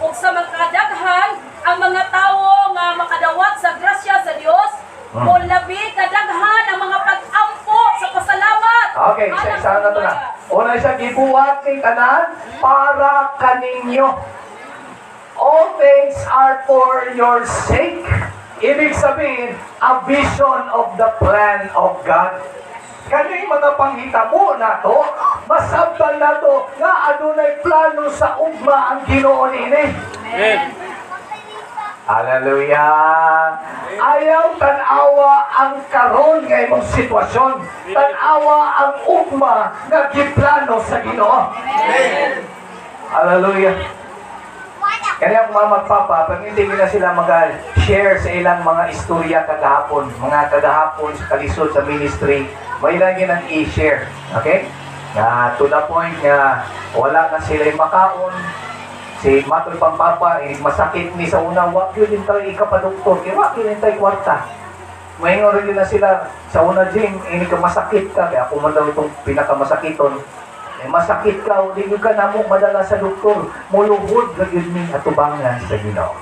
Ug sa makadaghan ang mga tawo nga makadawat sa grasya sa Dios, o labi kadaghan ang mga pag-ampo sa pasalamat. Okay, isa na to na. Una siya, gibuhat ni tanan para kaninyo. All things are for your sake. Ibig sabihin, a vision of the plan of God. Kaning mga panghitabo na to, masabtan na to, nga adunay plano sa ugma ang Ginoo ini. Amen. Hallelujah! Ayaw tanawa ang karon nga imong sitwasyon. Tanawa ang ugma nga giplano sa Ginoo. Amen. Hallelujah! Kaya kung mga magpapa, pag hindi na sila mag-share sa ilang mga istorya kagahapon, mga kagahapon sa kalisod sa ministry, may lang yun ang i-share. Okay? To the point na wala na sila makaon, si Matoy Pampapa, masakit ni sa una, wag yun din tayo ikapadoktor, kaya wag yun din tayo kwarta. Mahingon rin na sila, sa una Jing, ini ka masakit ka, kaya ako man daw itong pinakamasakiton, masakit ka, hindi ka na mo madala sa doktor, muluhod na yun ni atubangan sa Ginoo.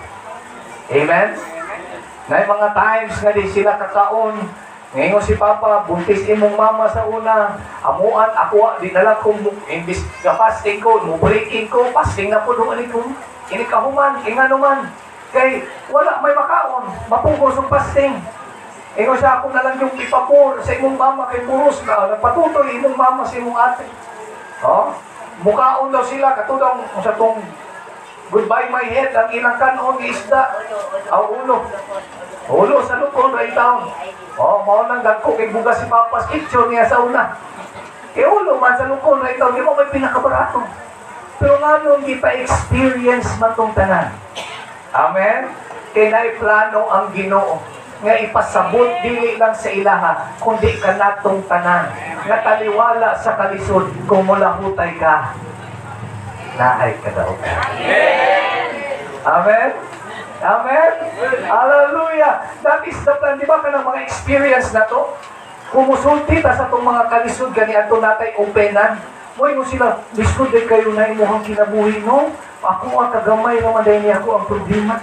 Amen? Na mga times nga di sila kakaon, ngayon si Papa, buntis imong mama sa una, amuan, ako, di nalang kung imbis ka fasting ko, breaking ko, fasting na po doon ko, inikahuman, inganuman, kay wala may makaon, mapugos ang fasting. Ngayon siya ako na lang yung ipapur sa imong mama, kay puros na, nagpatutoy imong mama sa imong ate. Mukaon daw sila, katudang sa tong goodbye my head, ang ilang kanon, isda, ulo sa lupon, right down. Mao nang dagko kay bugas si Papa's picture niya sa una. Ulo man sa lupon, right down, di mo may pinakabarato. Pero nga nung di pa experience man tong tanan. Amen? Kaya naiplano ang Ginoo nga ipasabot dili lang sa ilaha, kundi kanatong tanan. Nga taliwala sa kalisod, kung mulahutay ka, naay ka daw. Amen? Amen? Hallelujah! That is the plan. Di ba ka ng mga experience na to? Kumusulti ta sa itong mga kalisod, ganyan ito natay openan. Moy mo sila, lisod ay kayo na imuhang kinabuhi, no? Ako ang kagamay naman dahil niya ako ang problema.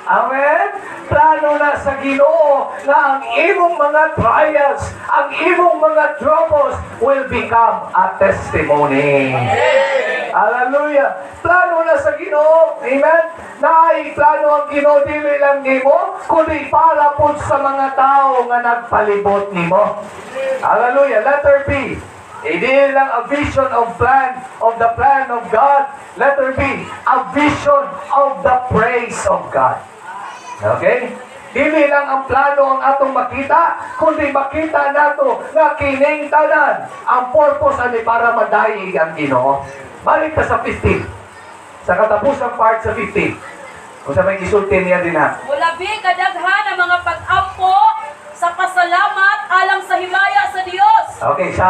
Amen? Plano na sa Ginoo na ang imong mga trials, ang imong mga troubles will become a testimony. Hallelujah. Plano na sa Ginoo. Amen? Naay plano ang Ginoo dili lang nimo, kundi para pud sa mga tao nga nagpalibot nimo. Hallelujah. Letter B. Hindi lang a vision of the plan of God. Letter B, a vision of the praise of God. Okay? Dili lang ang plano ang atong makita, kundi makita nato nga kining tanan ang purpose ani para madaig ang Ginoo. Balik ta sa 15. Sa katapusang part sa 15. Kung sa may gisulti niya din ha. Mulabi kadaghan ang mga pag-ampo sa pasalamat alang sa himaya sa Dios. Okay, sa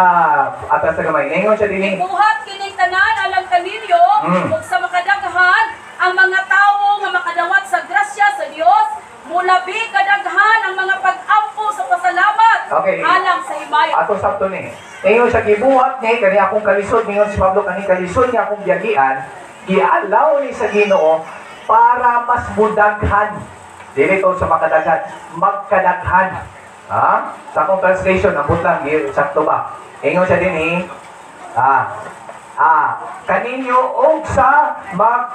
atas sa gamay. Ingon siya din. Buhat kining tanan alang kaninyo ug sa makadaghan ang mga tawo nga makadawat sa grasya sa Dios. Mulabi kadaghan ang mga pag-ampo sa pasalamat Okay. alang sa himaya. Ato sakto ni. Ingon sa gibuhat ni kani akong kalisod, ingon si Pablo kani kalisod niya akong biyagian, gialaw ni sa Ginoo para mas mudaghan. Dili to sa makadaghan, magkadaghan. Ha? Sa akong translation, ambot lang, sakto ba? Ingon siya din kaninyo og sa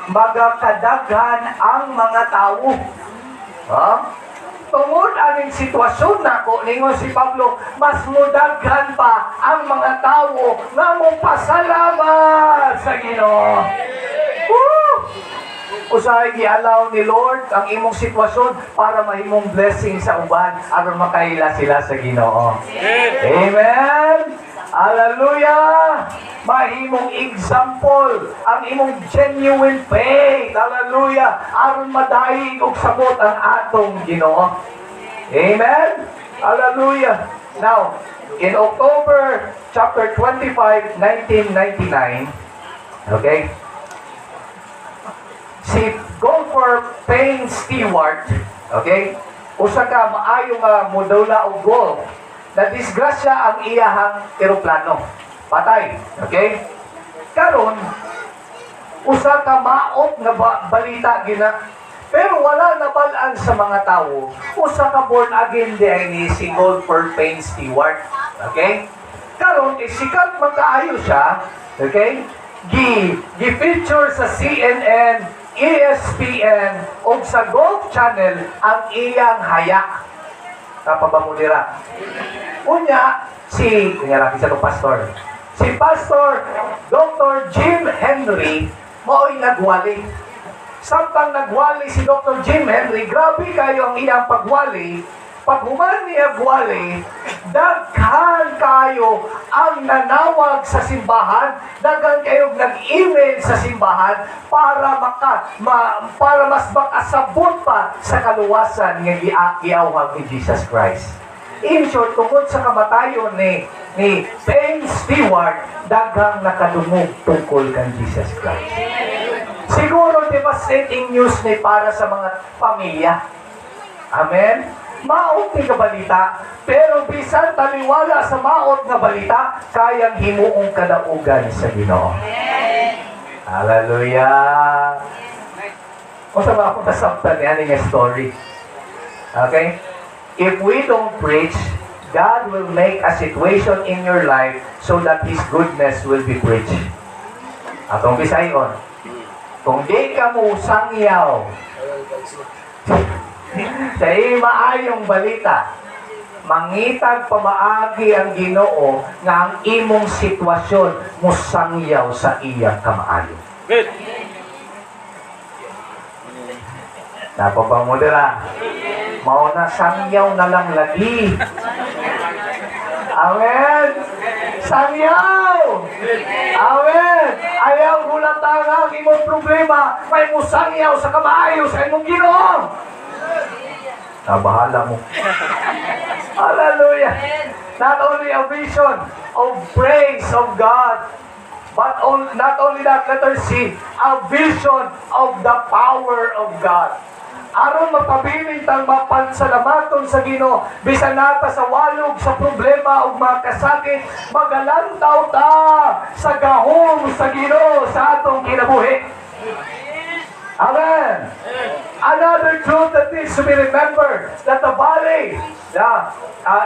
magkadaghan ang mga tao. Ha? Tungod aning sitwasyon nako, ningon si Pablo, mas mudaghan pa ang mga tao nga mo pasalamat sa Ginoo. Woo! Usahay gialaw ni Lord ang imong sitwasyon para mahimong blessing sa uban aron makaila sila sa Ginoo. Amen. Hallelujah. Mahimong example ang imong genuine faith. Hallelujah. Aron madaig og sabot ang atong Ginoo. Amen. Hallelujah. Now, in October chapter 25, 1999, okay? Si golfer Payne Stewart, okay? Usa ka maayo nga modula og golf. Na disgrasya ang iyahang eroplano. Patay, okay? Karon usa ka maot nga balita gina. Pero wala nabalaan sa mga tao. Usa ka born again ni si golfer Payne Stewart, okay? Karon sikat magkaayo siya, okay? Gi-feature sa CNN, ESPN o sa Golf Channel ang iyang hayak. Kapabamulira. Unya, kunya sa pastor. Si Pastor Dr. Jim Henry mao'y nagwali. Samtang nagwali si Dr. Jim Henry, grabe kayo ang iyang pagwali. Pag human niya gwali, daghan kayo ang nanawag sa simbahan, daghan kayo nag-email sa simbahan para para mas makasabot pa sa kaluwasan ng giawhag ni Jesus Christ. In short, tungkol sa kamatayon ni Payne Stewart, daghang nakadungog tungkol kan Jesus Christ. Siguro devastating news ni para sa mga pamilya. Amen? Maot nga balita, pero bisan taliwala sa maot nga balita, kayang himuong kadaugan sa Ginoo. Hallelujah! Kung sa mga akong nasabtan yan yung story. Okay? If we don't preach, God will make a situation in your life so that His goodness will be preached. Atong bisayon, kung di ka mo sangyaw, sa maayong balita, mangitag pamaagi ang Ginoo nga ang imong sitwasyon musangyaw sa iyang kamaayo. Good. Napapamudira. Mauna sangyaw na lang lagi. Amen. Sangyaw. Amen. Ayaw gulatang ang imong problema, may musangyaw sa kamaayo sa imong Ginoo. Bahala mo. Hallelujah. Not only a vision of praise of God, but not only that, letter C, a vision of the power of God. Aron mapabiling tang mapansalamaton sa Ginoo, bisan nata sa walog sa problema ug mga kasakit, magalantaw ta sa gahom sa Ginoo sa atong kinabuhi. Amen. Another truth that needs to be remembered, that the valley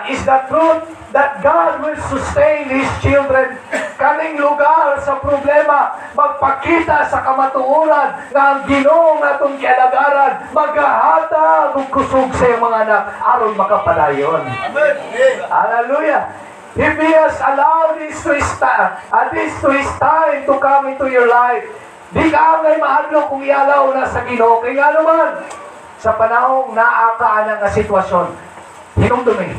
is the truth that God will sustain His children. Kaning lugar sa problema, magpakita sa kamatuoran nga ang Ginoo nga itong kialagaran, maghahatag ug kusog sa iyang mga anak, aron makapadayon. Hallelujah. If He has allowed this to His time to come into your life, di ka ngay mahadlok kung ialaw na sa Ginoo. Kaya nga naman, sa panahong naakaan nga sitwasyon, hinumdumi.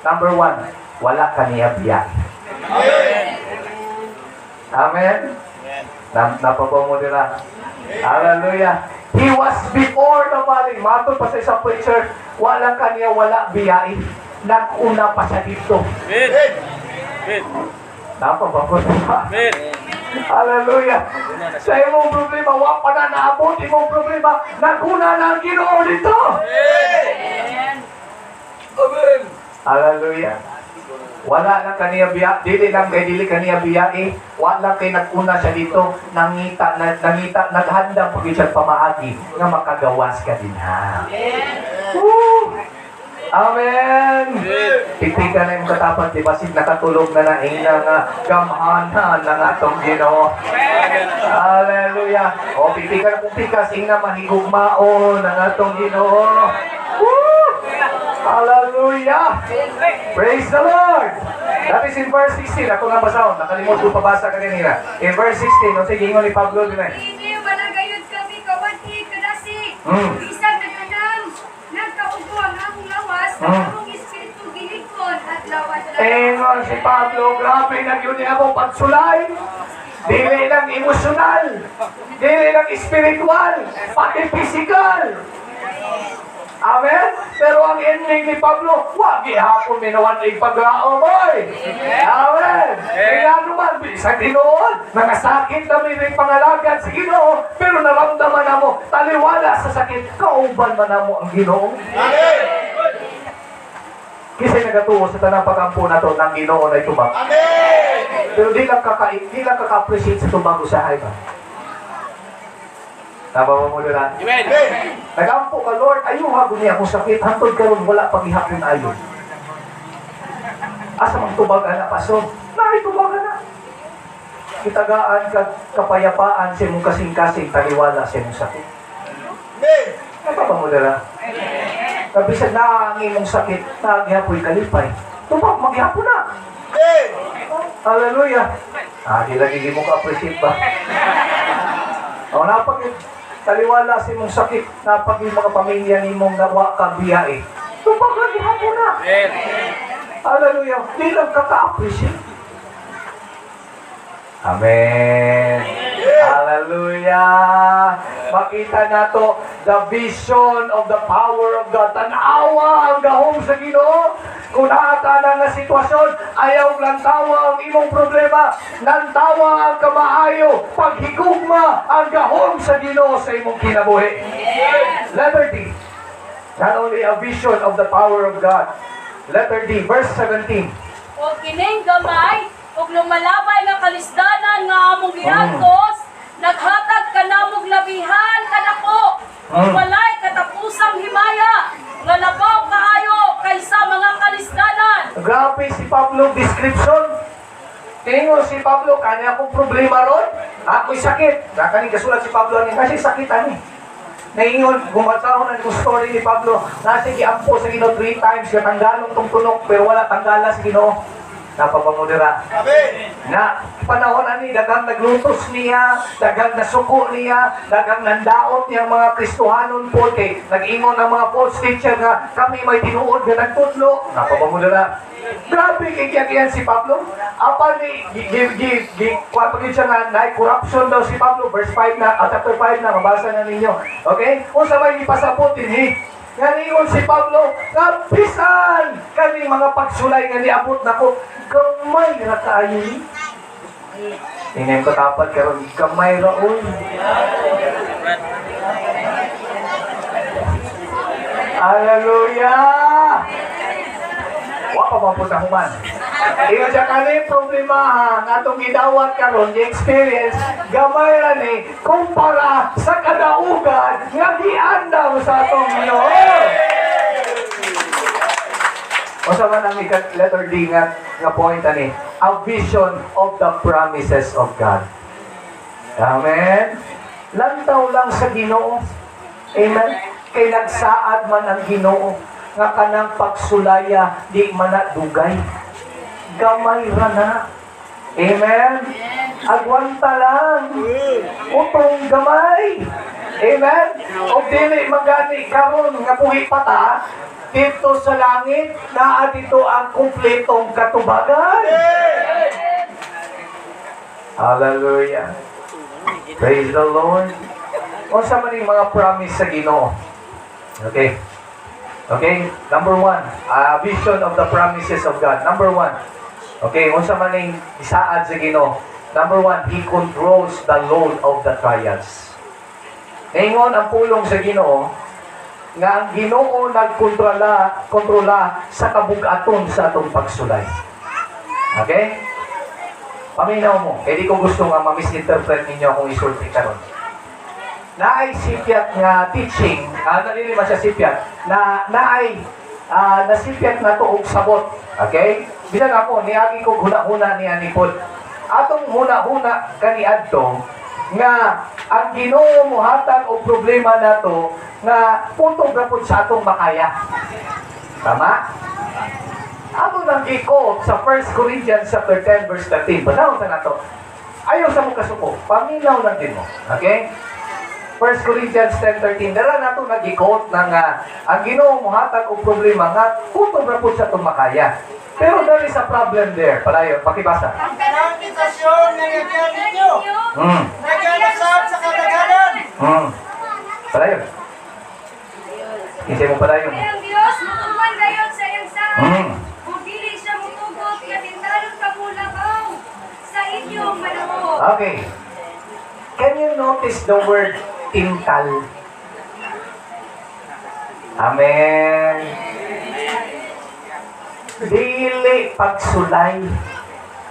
Number 1, wala ka niya biyak. Amen? Napabaw mo nila. Hallelujah. He was before the valley. Matod pa sa isang preacher, wala ka niya, wala biyai. Nag-una pa siya dito. Napabaw mo nila. Hallelujah. Sa imong problema, wala pa na naabot imong problema, nag-una na ang Ginoo dito. Amen. Hallelujah. Wala lang kaniya biya, dili kaniya biyai, wala kay nag-una siya dito, nangita, naghanda pag siya pamaagi, nga makagawas ka din ha. Woo! Amen! Pitigan na yung katapat, di ba? Nakatulog na ina nga gamhanan ng atong Ginoo. Hallelujah! O, pitigan kung pikas, ina mahigugmaon ng atong Ginoo. Woo! Hallelujah! Praise the Lord! That is in verse 16. Ako nga basahon. Nakalimot ko pabasa kanina. In verse 16, o sige, ingon ni Pablo din eh. Hindi, managayod kami kawati, kadasi. Bisag nagkanang, nagkaugo ang among lawas, ang among espiritu gilikon at lawas. Ingon si Pablo, grabe na yun niya mo pagsulay. Dili lang emosyonal. Dili lang spiritual. Pati physical. Amen? Pero ang ending ni Pablo, wag ihapon minawan ay paglao boy. Amen? Kaya naman, sa Ginoo, nangasakit kami ng pangalagan sa Ginoo, pero naramdaman na mo, taliwala sa sakit, kauban man na mo ang Ginoo. Amen? Kisa'y nagatuo sa tanang pagampo na to ng Ginoo na itubag. Amen! Pero di lang kaka-appreciate sa tubag usahay ba? Nabawa mo doon ha? Amen! Nagampo ka, Lord, ayuha ko niya kung sakit, hantod ka ron, wala paghihapon ayon. Asa mang tubagan na paso? Tubagan na. Kitagaan ka, kapayapaan sa mong kasing-kasing, taliwala sa mong sakit. Nabawa mo doon ha? Kabisag na ang imong sakit, nagyapoy kalipay. Tubag, magyapon na. Hallelujah! Di lagi mo ka-appreciate ba? O, taliwala sa imong sakit, napag yung mga pamilya ni mong nawa kang biyai. Tupag lagi hapon na. Hallelujah. Di lang kaka-appreciate. Amen. Hallelujah. Makita na to, the vision of the power of God. Tanawa ang gahom sa Ginoo. Kung naata na nga sitwasyon, ayaw lang tawa ang imong problema. Nantawa ang kamaayo. Paghigugma ang gahom sa Ginoo sa imong kinabuhi. Letter D. Not only a vision of the power of God. Letter D, verse 17. O kining gamay, ug lumalabay nga kalisdanan nga among giantos, naghatag ka namog labihan kanako. Walay katapusang himaya, nga labaw kaayo kaysa mga kalisdanan. Grabe si Pablo description. Tingin si Pablo, kanya akong problema ron. Ako'y sakit. Nakaning kasulat si Pablo kasi sakit ani. Naingon, gumatahon ang story ni Pablo. Nasa giampo sa Ginoo 3 times, katanggalong tong tunok, pero wala tanggala sa Ginoo. Napapamudira. Amen. Na panahon ani dagang naglutos niya, dagang nasuko niya, dagang nandaot niya mga Kristohanon po kay nag-ingon ng mga false teacher nga kami may tinuod nga nagtudlo. Napapamudira. Grabe kay kiyakiyan si Pablo. Apa ni pagin siya nga na corruption daw si Pablo, verse 5 na, chapter 5 na, mabasa na ninyo. Okay? Kung sabay ipasaputin Ngayon si Pablo, nga bisan kaning mga pagsulay nga niabot nako, gamay ra kaayo ni. Tingnan ko tapat karon gamay ra oy. Hallelujah! Wa pa mapunta human. Iyo siya kani problema ha, nga itong gidawat karon the experience, gamay ra ni, kumpara sa kadaugan, nga giandaw sa atong Ginoo. O sa man ang letter D nga point ani, a vision of the promises of God. Amen. Lantaw lang sa Ginoo. Amen. Kay nagsaad man ang Ginoo nga kanang pagsulaya di manadugay. Gamay ra na. Amen. Agwanta lang. Utong gamay. Amen. O dili magani karon nga buhi pata dito sa langit naa dito ang kumpletong katubagan. Hallelujah. Praise the Lord. Unsa man yung mga promise sa Ginoo? Okay. Okay, number 1, vision of the promises of God. Number 1. Okay, unsa man yung isaad sa Ginoo? Number 1, He controls the load of the trials. Ngayon, ang pulong sa Ginoo, nga ang Ginoo kontrola sa kabugaton sa atong pagsulay. Okay? Paminaw mo. Eh di ko gusto nga ma-misinterpret ninyo akong isulti karon. Naay sipyat nga teaching, nalilima siya sipyat, naay nasipyat na tuog sabot. Okay? Bilang ako, niagi ko huna-huna ni Anipod. Atong huna-huna kaniadto nga ang Ginoo mohatag og problema nato nga putong rapod sa atong makaya. Tama? Ako nang i-quote sa 1 Corinthians chapter 10 verse 13. Banawon sa nato. Ayaw sa mo kasuko. Paminaw lang din mo. Okay? 1 Corinthians 10:13. Dala nato nag-i-quote ng ang Ginoo mohatag og problema nga putong rapod sa atong makaya. Pero there is a problem there. Palayo, pakibasa. Ang tentasyon na nagyan ninyo. Nagyanasab sa kadaganan. Palayo. Isip mo palayo. Kaya ang Diyos, mutuman gayon sa iyang saan. Kung dili siya mutugot, katintalon ka mula kaw sa inyong manahon. Okay. Can you notice the word tintal? Amen. Dili pagsulay.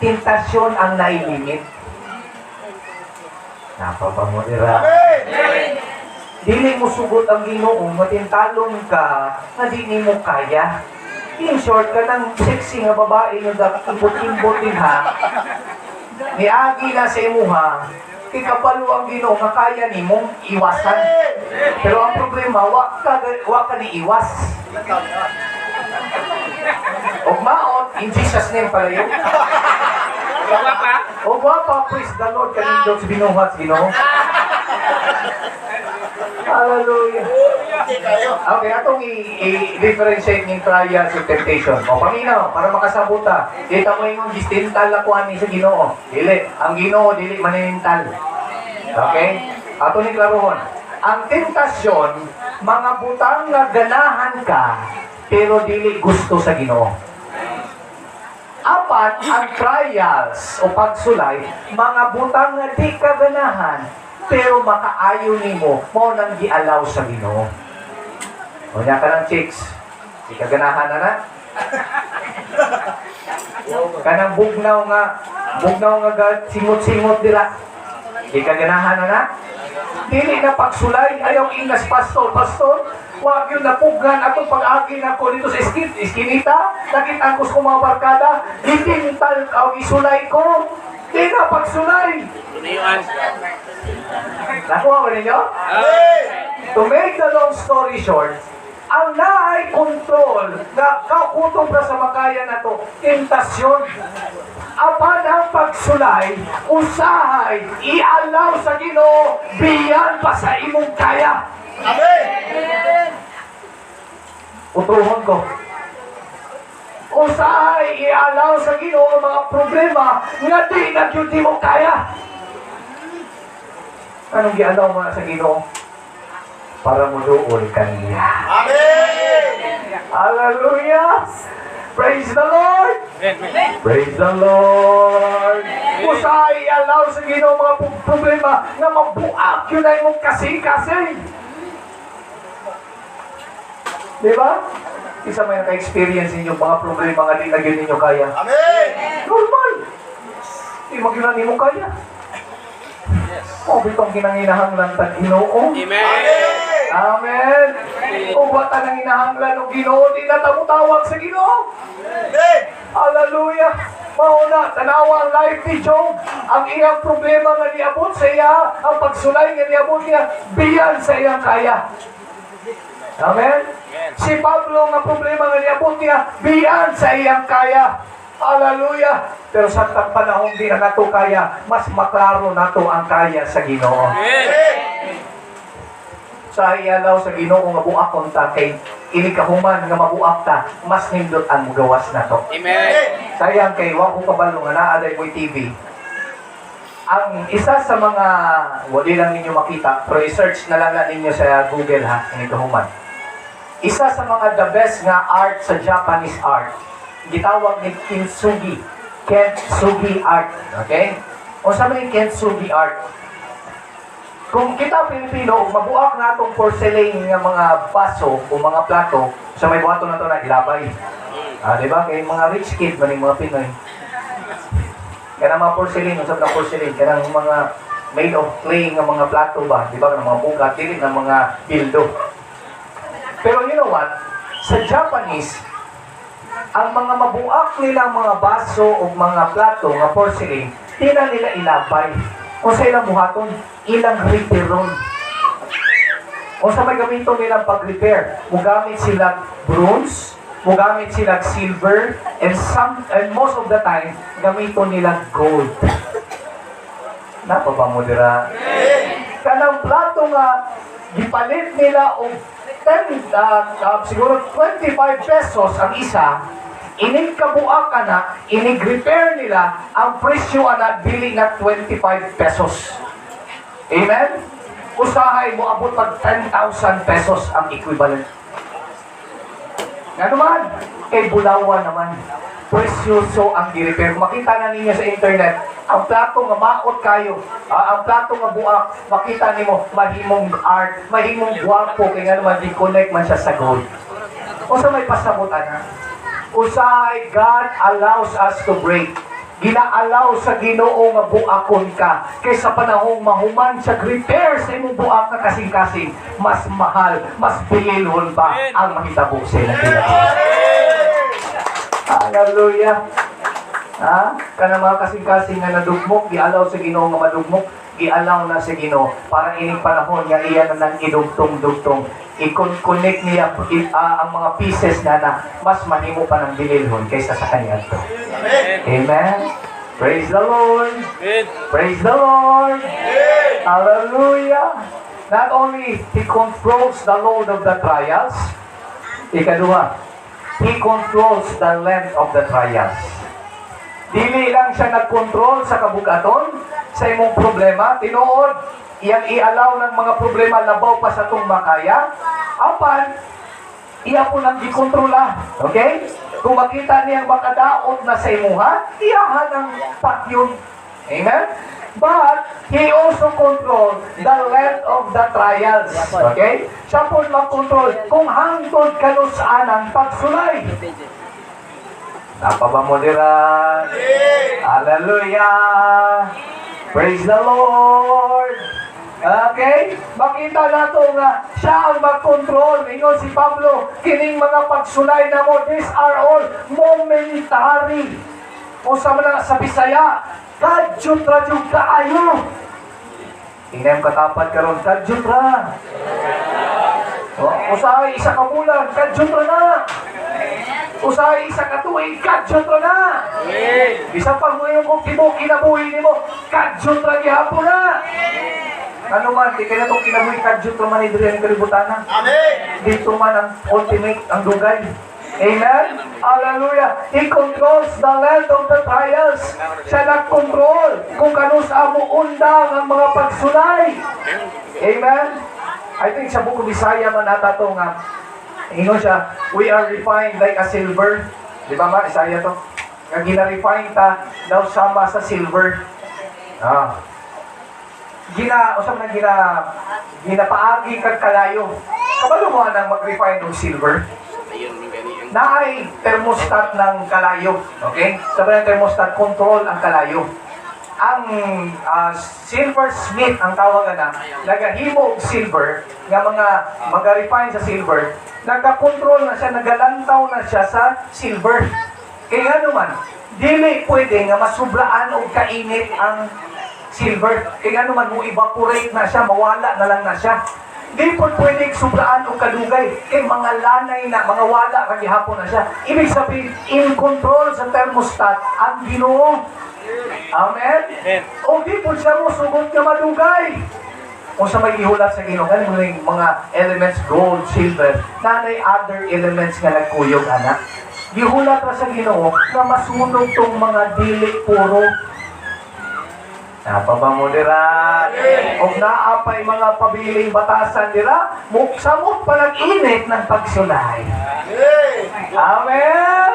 Tentasyon ang nailimit. Napapamudira. Dili mo sugot ang Ginoo, matintalon ka, na di ni mo kaya. In short, ka ng sexy nga babae nga nagkimbot-kimbotin ha. Niagi na sa imuha, kikapalo ang Ginoo nga kaya ni mong iwasan. Pero ang problema, wa ka ni iwas. Ugmaon, in Jesus name pala yun. Ugwapa, praise the Lord, kanindot sa binuhat, Ginoo. Hallelujah. Okay, atong i-differentiate ng trials of temptation. O, paminaw, para makasabuta. Kita mo yung distintal na kuha ni sa Ginoo. Dili. Ang Ginoo, dili maninintal. Okay? Ato ni klarohon. Ang tentasyon, mga butang na ganahan ka, pero dili gusto sa Ginoo. Apat, ang trials o pagsulay, mga butang na di ka ganahan, pero makaayo nimo mo nang gialaw sa Ginoo. O niya ka ng chicks. Di ka ganahan na. Kanang bugnaw nga singot-singot dila. Di ka ganahan na. Dili na pagsulay, ayaw ingas pastor, wag yun napugan atong pag-agi na ko dito sa iskinita, nakita ko sa mga barkada, itintal o isulay ko. Di na pagsulay. Nakuha mo ninyo? To make the long story short, ang naay control na kakutong pra sa makaya na to, tentasyon. Apan ang pagsulay, usahay, ialaw sa Ginoo, biyan pa sa imong kaya. Amen. Utuhon ko. Usahay, ialaw sa Ginoo mga problema nga di na yun di mo kaya. Anong gialaw mo na sa Ginoo? Para mo doon kaniya. Amen. Hallelujah! Praise the Lord! Praise the Lord! Usahay, ialaw sa Ginoo mga problema nga mabuak yun ay mong kasing-kasing. Diba? Isa may naka-experience ninyo mga problema nga di na yun ninyo kaya. Amen. Normal. Di magyunan nimo kaya. O bitong kinanginahanglan tag Ginoo. Amen. Kung wata nang hinahanglan ng Ginoo, di na tamutawag sa Ginoo. Amen. Hallelujah. Mauna, tanawa ang life ni Job. Ang iyang problema nga niabot sa iya, ang pagsulay nga niabot niya, biyan sa iyang kaya. Amen? Si Pablo nga problema nga niabot niya, biyan sa iyang kaya. Hallelujah. Pero sa panahon di na nato kaya, mas maklaro nato ang kaya sa Ginoo. Sa iyalaw sa Ginoo nga buakon ta kay ini kahuman nga mabuak ta, mas nindot ang mugawas nato. Sayang kay wa ko kabalo nga naa day mo'y TV. Ang isa sa mga wali lang ninyo makita, pero i-search na lang ninyo sa Google ha, ini kahuman. Isa sa mga the best nga art sa Japanese art, gitawag ni Kintsugi art. Okay? O sa mga Kintsugi art. Kung kita Pilipino, mabuak na itong porcelain nga mga baso o mga plato, sa may buhato na ito na ilabay. Diba? Kaya mga rich kid, maning mga Pinoy. Kaya mga porcelain, usap na porcelain, kaya mga made of clay nga mga plato ba? Diba? Ng mga bugat, dili ng mga bildo. Pero you know what? Sa Japanese, ang mga mabuak nilang mga baso o mga plato nga porcelain, di na nila ilabay. Kung sa ilang buhaton, ilang repair-on. O sa may gamito nilang pag-repair, mugamit sila bronze, mugamit sila silver, and most of the time, gamito nila gold. Napapamudira. Kanang plato nga, gipalit nila o 10, siguro 25 pesos ang isa, inig kabuak ka na, inig repair nila, ang presyo na bili na 25 pesos. Amen? Usahay mo abot pag 10,000 pesos ang equivalent. Nga naman, kay Bulawan naman, presyoso ang di-repair. Makita na ninyo sa internet, ang plato nga maot kayo, ang plato nga buak, makita nimo mahimong art, mahimong guwapo, kaya nga naman di-connect man siya sa gold. O sa may pasabutan na, usahay, God allows us to break. Gina-allow sa Ginoo nga buakon ka. Kaysa panahong mahuman sa repair sa imong buak na kasing-kasing, mas mahal, mas bililhon pa ang mahitabo sa ilang Ginoo. Hallelujah. Kana mga kasing-kasing nga nadugmok, gi-allow sa Ginoo nga madugmok, gi-allow na sa Ginoo. Parang ining panahon nga iya na nang idugtong-dugtong. I-connect niya ang mga pieces na mas mahimo pa ng bililhon kaysa sa kanya ito. Amen. Praise the Lord. Praise the Lord. Hallelujah. Not only He controls the load of the trials, ikaduha, He controls the length of the trials. Dili lang siya nag-control sa kabugaton, sa imong problema, tinuod, iyang i-allow ng mga problema labaw pa sa itong makaya, apan, iya po nang gikontrola. Okay? Kung makita niyang makadaot na sa imuha, iyahan ang patyon. Amen? But, He also control the length of the trials. Okay? Siya po mag-control kung hangtod kanusaan ang pagsulay. Napabamodiran. Hallelujah. Praise the Lord. Okay? Makita nato nga siya ang mag-control. Ingon si Pablo, kining mga pagsulay na mo, these are all momentary. O sa mga sa Bisaya, kadyut-radyut kaayo. Tingnan katapat karon, kadyut-ra. Usahay isa ka bulan, kadyut-ra na. Usahay isa ka tuig, kadyut-ra na. Bisa pag mo yung tibok kinabuhi ni mo, kadyut-ra gihapon na. Ano man, di kaya itong kinabuhi kadyut man idri ang kalibutan. Amen. Dito man ang ultimate, ang dugay. Amen? Hallelujah. He controls the length of the trials. Siya nag-control kung kanus amo undang ang mga pagsulay. Amen? I think sa buko Bisaya man nata to nga, ingon siya, we are refined like a silver. Di ba ma, Isaya to? Nga gina-refine ta, daw sama sa silver. Ginapaagi kag kalayo. Kabalo mo nang mag-refine ng silver? naay thermostat ng kalayo. Okay? Sabi ng thermostat, control ang kalayo. Ang silversmith ang tawagan na, nagahimo og silver, nga mga mag-refine sa silver, nagka-control na siya, nagalantaw na siya sa silver. Kaya nga naman, dili pwede nga masubraan o kainit ang silver. Kaya nga naman, mo evaporate na siya, mawala na lang na siya. Di po pwede subraan o kadugay. Kaya mga lanay na, mga wala, kagihapon na siya. Ibig sabihin, in control sa thermostat ang Ginoo. Amen? O di po siya mo sugot nga madugay. Kung sa may ihulat sa Ginoo, ganun mo yung mga elements, gold, silver, nanay other elements nga nagkuyog, anak. Gihulat ra sa Ginoo na masunog tong mga dili puro. Napa ba mo dira? O naapay mga pabiling batasan dira, samot pa nag-init ng pagsulay. Amen?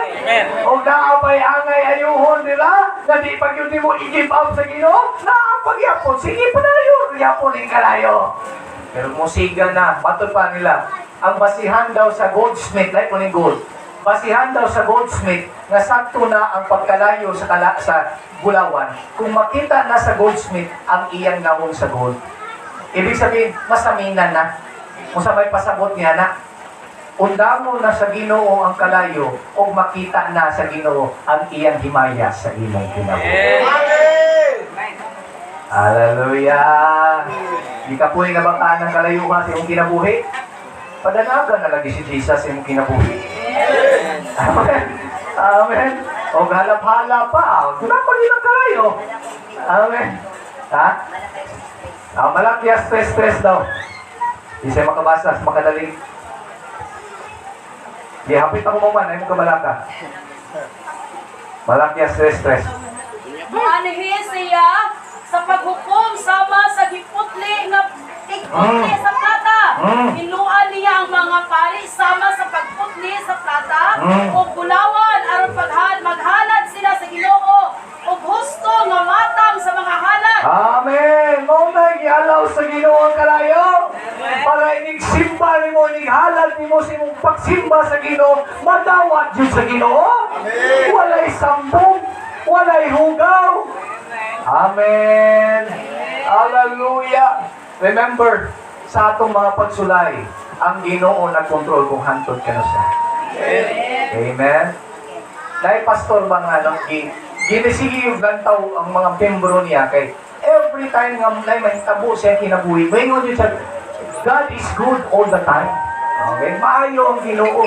O naapay angay ayuhon dira, na di pag yun di mo i-give up sa Ginoo, naapag yapon, sige pa na yun, yapon yung kalayo. Pero musiga na, matod pa nila, ang basihan daw sa goldsmith, like kuning gold, basihan daw sa goldsmith nga sakto na ang pagkalayo sa bulawan kung makita na sa goldsmith ang iyang nawong sa gold. Ibig sabihin, masaminan na. Kung sa may pasabot niya na, undamo na sa Ginoo ang kalayo o makita na sa Ginoo ang iyang himaya sa imong kinabuhi. Hallelujah! Di ka po'y nabataan ng kalayuhan sa imong kinabuhi. Padanagan na lagi si Jesus sa imong kinabuhi. Amen. Amen. O halap-halap pa. Kunapag ilang kalayo. Amen. Ha? Malaki stress daw. Di siya makabasa, makadali. Di hapit ako mo man, ay mo kamalaka. Malaki stress. Maanihin siya sa paghukom sama sa giputli nga tigputli sa plata. Hinuan niya ang mga pari sama sa pagputli sa plata o gulawan aron maghalad sila sa Ginoo o husto nga matang sa mga halad. Amen. Mo na gialaw sa Ginoo ang kalayo. Para inigsimba nimo, inighalad nimo sa imong pagsimba sa Ginoo, madawat jud sa Ginoo. Walay sambong, walay hugaw. Amen. Hallelujah. Remember, sa atong mga pagsulay, ang Ginoo nagkontrol kung hantod ka na siya. Amen. Dahil pastor ba nga ginisigi yung lantaw ang mga membro niya kay every time nga may tabo siya kinabuhi, mayroon yun siya, God is good all the time. Okay? Maayo ang Ginoo.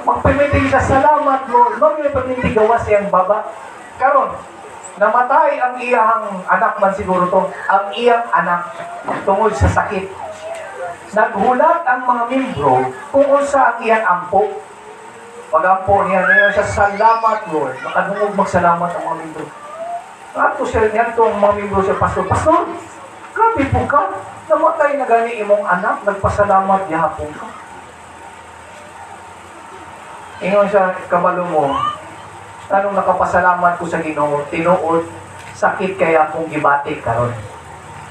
Magpimitig sa salamat, Lord. Magpimitig gawa siyang baba. Karon, namatay ang iyang anak man siguro to, ang iyang anak tungod sa sakit. Naghulat ang mga membro kung sa ang iyang ampo. Pag-ampo niya, ngayon siya, salamat Lord. Makadungog magsalamat ang mga membro. Ato siya niyan to ang mga membro siya, Pastor, grabe po ka. Namatay na gani imong anak, nagpasalamat yahapon ka. Ingon siya, kabalo mo, anong nakapasalamat ko sa Ginoo, tinuod, sakit kaya akong gibati karon.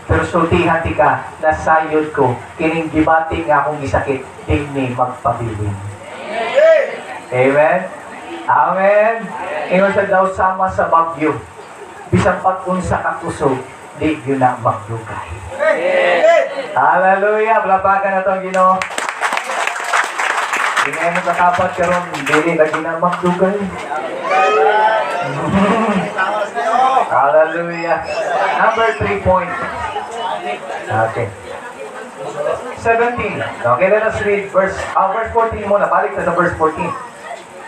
Pero sultihan ti ka, nasayod ko, kining gibati nga akong gisakit, di ni magpabilin. Amen? Amen? Ingon siya daw sama sa bagyo. Bisang pag-unsa ka kusog, di yun na magdugay. Hallelujah! Blabagan na itong Ginoo. Hindi mo katapat karon, dili lagi na magdugay. Hallelujah. Number 3 point. Okay. 17. Okay, let us read verse 14 muna. Balik na sa verse 14.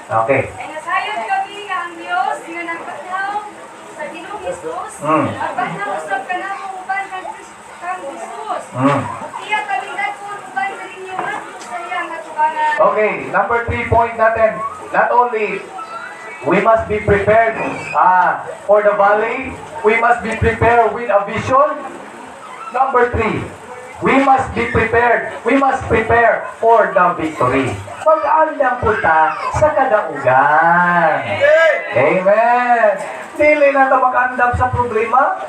Okay. Ay nasayod kami nga ang Diyos nga nagpatnaw sa Ginoong Hesus at patnaw usab kanamo uban kang Hesus. Iya kami dagkon uban sa inyo ngadto sa iyang atubangan. Okay, number 3 point natin. Not only we must be prepared for the valley, we must be prepared with a vision. Number 3, we must be prepared. We must prepare for the victory. Mag-andam po ta sa kadaugan. Amen. Dili na ta mag-andam sa problema.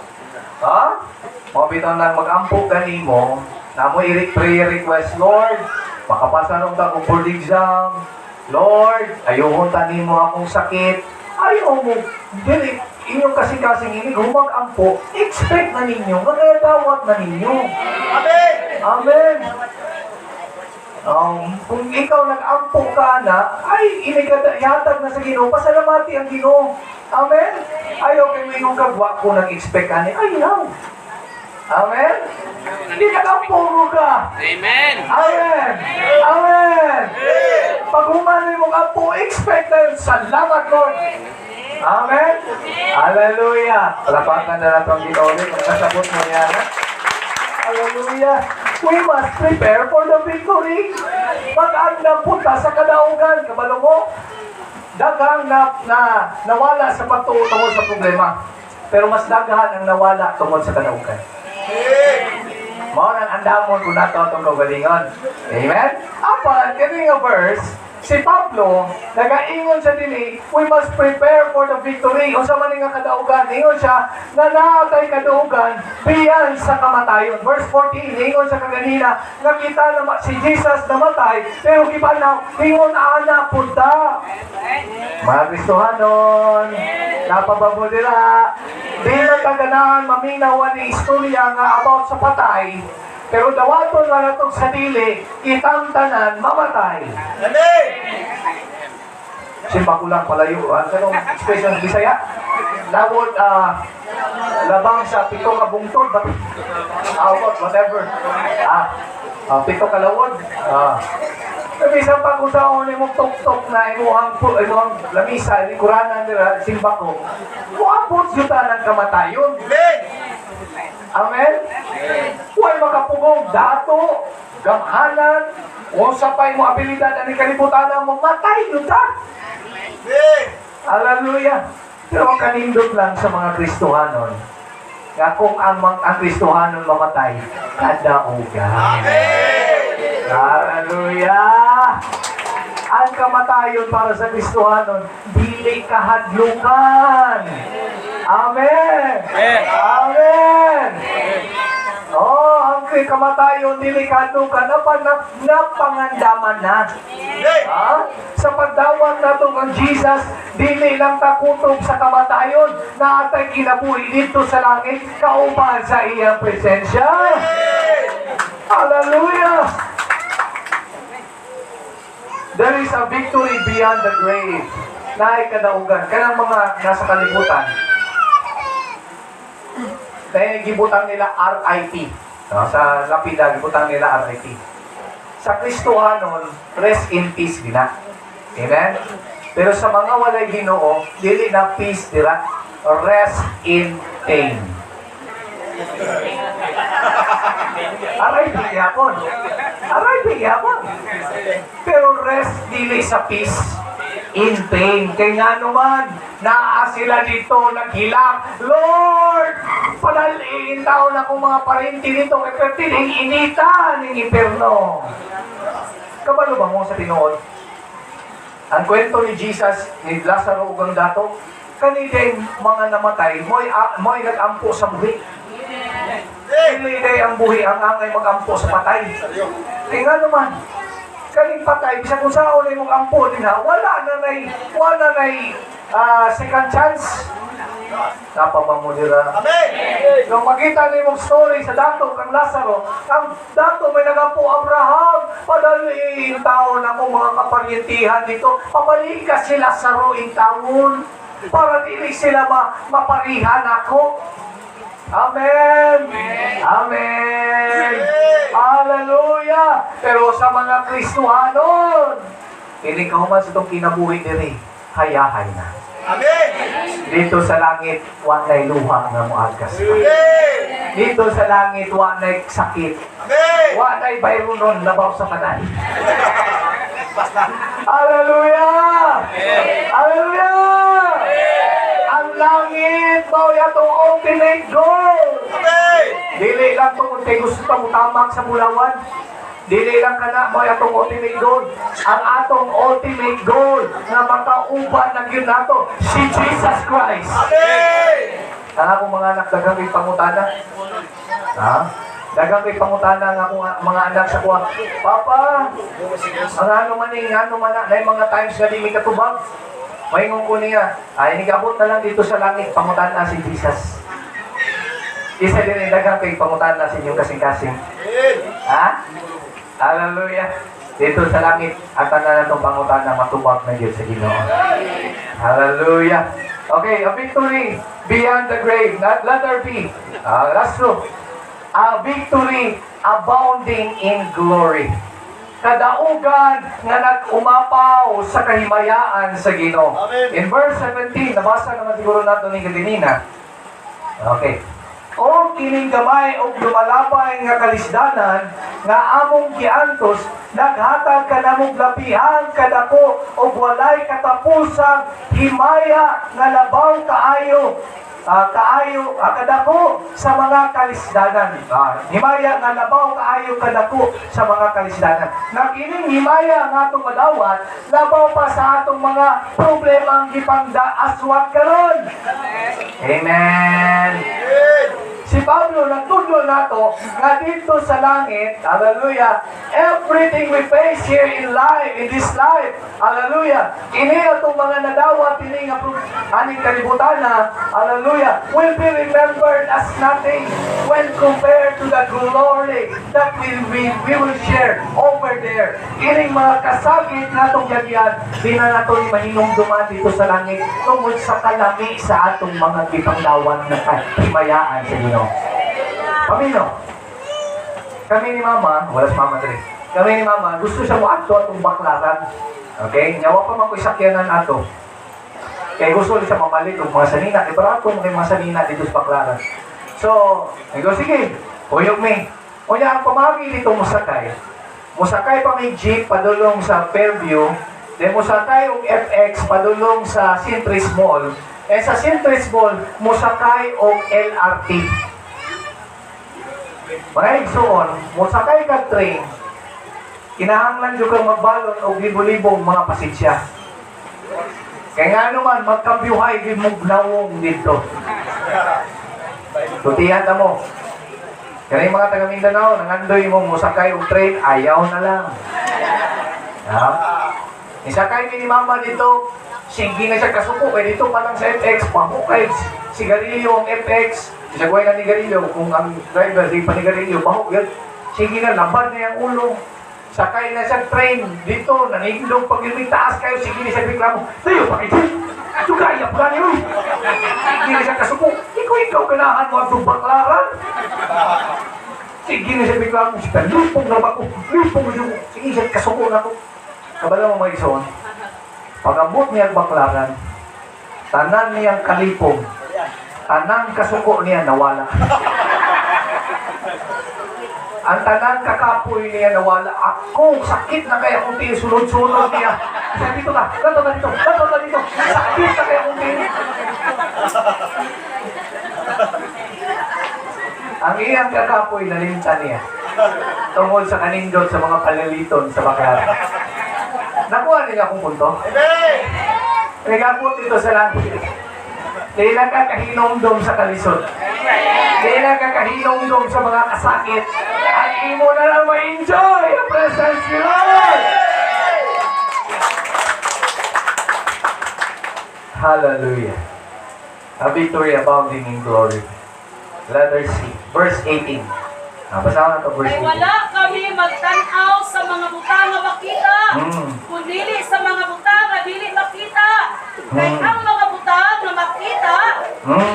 Mabitaw na mag-ampo ganimo, na mo i-prayer request, Lord, makapasa nung ta kong board exam, Lord, ayaw tanin mo akong sakit. Ayaw mo, dili, inyong kasing-kasing ini, humag-ampo, expect na ninyo, magayadawat na ninyo. Amen! Amen. Kung ikaw nag-ampo ka na, ay inigayatag na sa Ginoo, pasalamati ang Ginoo. Amen? Ayaw kayo inyong kagwa kung nag-expect ka ni, ayaw. Amen? Hindi nag-ampo ka. Amen. Amen! Amen! Pag humanay mong ampo, expect na yun. Salamat, Lord. Amen? Hallelujah! Palapakan na natin ang Ginoo ulit. Magkasabot mo yan. Hallelujah! We must prepare for the victory. Mag-andang punta sa kadaugan. Kabalo mo? Daghang nawala sa pagtuo tungkol sa problema. Pero mas daghan ang nawala tungkol sa kadaugan. Mao nang andamon kung nato itong kagalingon. Amen? Apan, kini nga verse, si Pablo, nagaingon sa dili, we must prepare for the victory. O sa maning nga kadaugan, ingon siya, na naatay kadaugan, biyan sa kamatayon. Verse 14, ingon sa kaganina, nakita na si Jesus namatay, pero gibanaw, ingon ana punta. Mga Kristohanon, napababo nila, di na taganahan maminawan ni istorya nga about sa patay, pero dawaton nga natong sa dili, itang tanan mamatay. Amen! Simpa ko lang palayo. Anong expression sa Bisaya? Lawod, labang sa pito ka bungtod. Awot, whatever. Pito ka lawod. Bisa pa kung saan mo tok-tok na imuhang lamisa, ikuranan nila, simba ko. Muabot yuta ng kamatayon. Amen! Amen? Huwag makapugong dato, gamhanan, o sa pa'y mo abilidad ang ikalibutan mo, matay yuta. Amen! Hallelujah! Pero ang kanindot lang sa mga Kristohanon, nga kung ang Kristohanon mamatay, kadaugan. Hallelujah! Ang kamatayon para sa Kristohanon, dili kahadlukan. Amen! Amen! Oh, ang kamatayon, dili kahadlukan, napangandaman na. Ha? Sa pagdawat nato kang Jesus, dili lang takutob sa kamatayon na atay kinabuhi dito sa langit, kauban sa iyang presensya. Hallelujah! There is a victory beyond the grave. Naay kadaugan. Kanang mga nasa kalibutan. Dahil gibutang nila RIP. No? Sa lapida, gibutang nila RIP. Sa Kristohanon, rest in peace gina. Amen? Pero sa mga walay Ginoo, dili na peace dira. Rest in pain. RIP yapon. RIP yapon. Pero rest dili sa peace. In pain. Kaya nga naman, naa sila dito, naghilak. Lord, padalin taon akong mga parinti dito, kay pertining initan ng imperno. Kabalo ba mo sa tinuod? Ang kwento ni Jesus, ni Lazaro ug ang dato, kanideng mga namatay, mo'y nag-ampo sa buhi. Kanideng ang buhi, ang angay mag-ampo sa patay. Kaya nga naman, kaning patay, bisa kung saan ulit mong ampo din ha, wala na second chance. Napabang mo nila. Amen! Nung makita niyo mong story sa dato kang Lazaro, ang dato may nagampo Abraham, padalin taon ako mga kaparyentihan dito, pabalik ka si Lazaro in taon, para dili sila maparihan ako. Amen! Amen! Hallelujah! Pero sa mga Kristohanon, hindi ka human sa itong kinabuhi diri, hayahay na. Amen! Dito sa langit, wanay luha nga muagkas. Amen! Dito sa langit, wanay sakit. Amen! Wanay bayronon labaw sa kanan. Hallelujah! Hallelujah! Ang langit, mo yatong ultimate goal. Amen! Dili lang itong kay gusto mo tamak sa bulawan. Dili lang ka na mo atong ultimate goal. Ang atong ultimate goal na makauban na yun nato, si Jesus Christ. Amen! Ang akong mga anak, daghang pangutana. Ha? Dagang kay pangutana nga akong mga anak sa kuha, Papa, ang ano man na yung mga times na di may katubag. Mahingon ko niya, ay nigabot na lang dito sa langit, pangutana si Jesus. Isa din yung dagang kay pangutana sa inyong kasing-kasing. Ha? Hallelujah. Dito sa langit, at na itong pangutana matubag na Diyos sa Ginoo. Hallelujah. Okay, a victory beyond the grave. Letter B. Last two. A victory abounding in glory. Kadaugan nga nag-umapaw sa kahimayaan sa Ginoo. In verse 17, nabasa naman siguro nato ni Gadinina. Okay. O kining gamay og lumalabay nga kalisdanan nga among giantos naghatag kanamong lapihan kadako og walay katapusang himaya nga labaw kaayo kadako sa mga kalisdanan. Himaya nga labaw kaayo kadako sa mga kalisdanan. Nakining himaya nga atong madawat labaw pa sa atong mga problemang gipangdaaswat karon. Amen. Si Pablo nagtudlo nato nga dito sa langit, hallelujah, everything we face here in life, in this life, hallelujah, ini atong mga nadawat, ini nga aning kalibutan na, hallelujah, will be remembered as nothing when compared to the glory that we will share over there. Ining mga kasagit nga itong yagyan, di na nato ni mahinumduman dito sa langit tungod sa kalami sa atong mga gipanglawan na kahimayaan sa Ginoo. Pamino, kami ni Mama, wala si Mama dali. Kami ni Mama, gusto siya mo ato atong baklaran. Okay? Nyawa pa man ko isakyanan ato. Kaya gusto siya mamalit ng mga sanina. Kaya barato mo kay mga sanina dito sa baklaran. So, nagdo, sige, uyog me. O niya, ang pamagi dito musakay. Musakay pa may jeep padulong sa Fairview. Then musakay og FX padulong sa Sintris Mall. Eh sa Sintris Mall, musakay og LRT. Mga igsoon, musakay kag train, kinahanglan yung kang magbalon o libo-libong mga pasitsya. Kaya nga naman, magkambyuhay din mong gnawong dito. Tutihan na mo. Kaya yung mga taga Mindanao, nangandoy mo musakay o train, ayaw na lang. Isakay ni Mama dito, sige na siya kasuko, kaya dito pa lang sa FX, pahukay, sigarilyo ang FX, isagway na ni Garillo, kung ang driver di pa ni Garillo, pahuk yan, sige na, lamban na yung ulo, sakay na siya train, dito, nanigilong pag yung taas kayo, sige na siya reklamo, tayo pa kayo, ito kaya pa niyo, sige na siya kasuko, ikaw ganahan mo ang baklaran, sige na siya reklamo, sige, lupong na ba ko, lupong na ko, sige siya kasuko na ko, kabala mo mga isoon, pag-abot niya ang baklaran, tanan niyang kalipong, tanang kasuko niya nawala. Ang tanang kakapoy niya nawala. Ako, sakit na kaya kung tiyo, sunod-sunod niya. Sabi dito ka, gato na dito, sakit na kaya kung tiyo. Ang iyang kakapoy, nalinta niya. Tungkol sa kanindot sa mga palaliton sa bakaran. Nakuha niya akong punto. Nagabot dito sa langit. Di na kakahinomdom sa kalisod. Di na kakahinomdom sa mga kasakit. At imo na lang ma-enjoy ang presence ni Lord. Hallelujah. A victory abounding in glory. Letter C. Verse 18. Basahan na ito, verse 18. Ay wala kami magtanaw sa mga butang nga makita. Kung dili sa mga butang nga dili makita. Kay ang mga butang nga makita,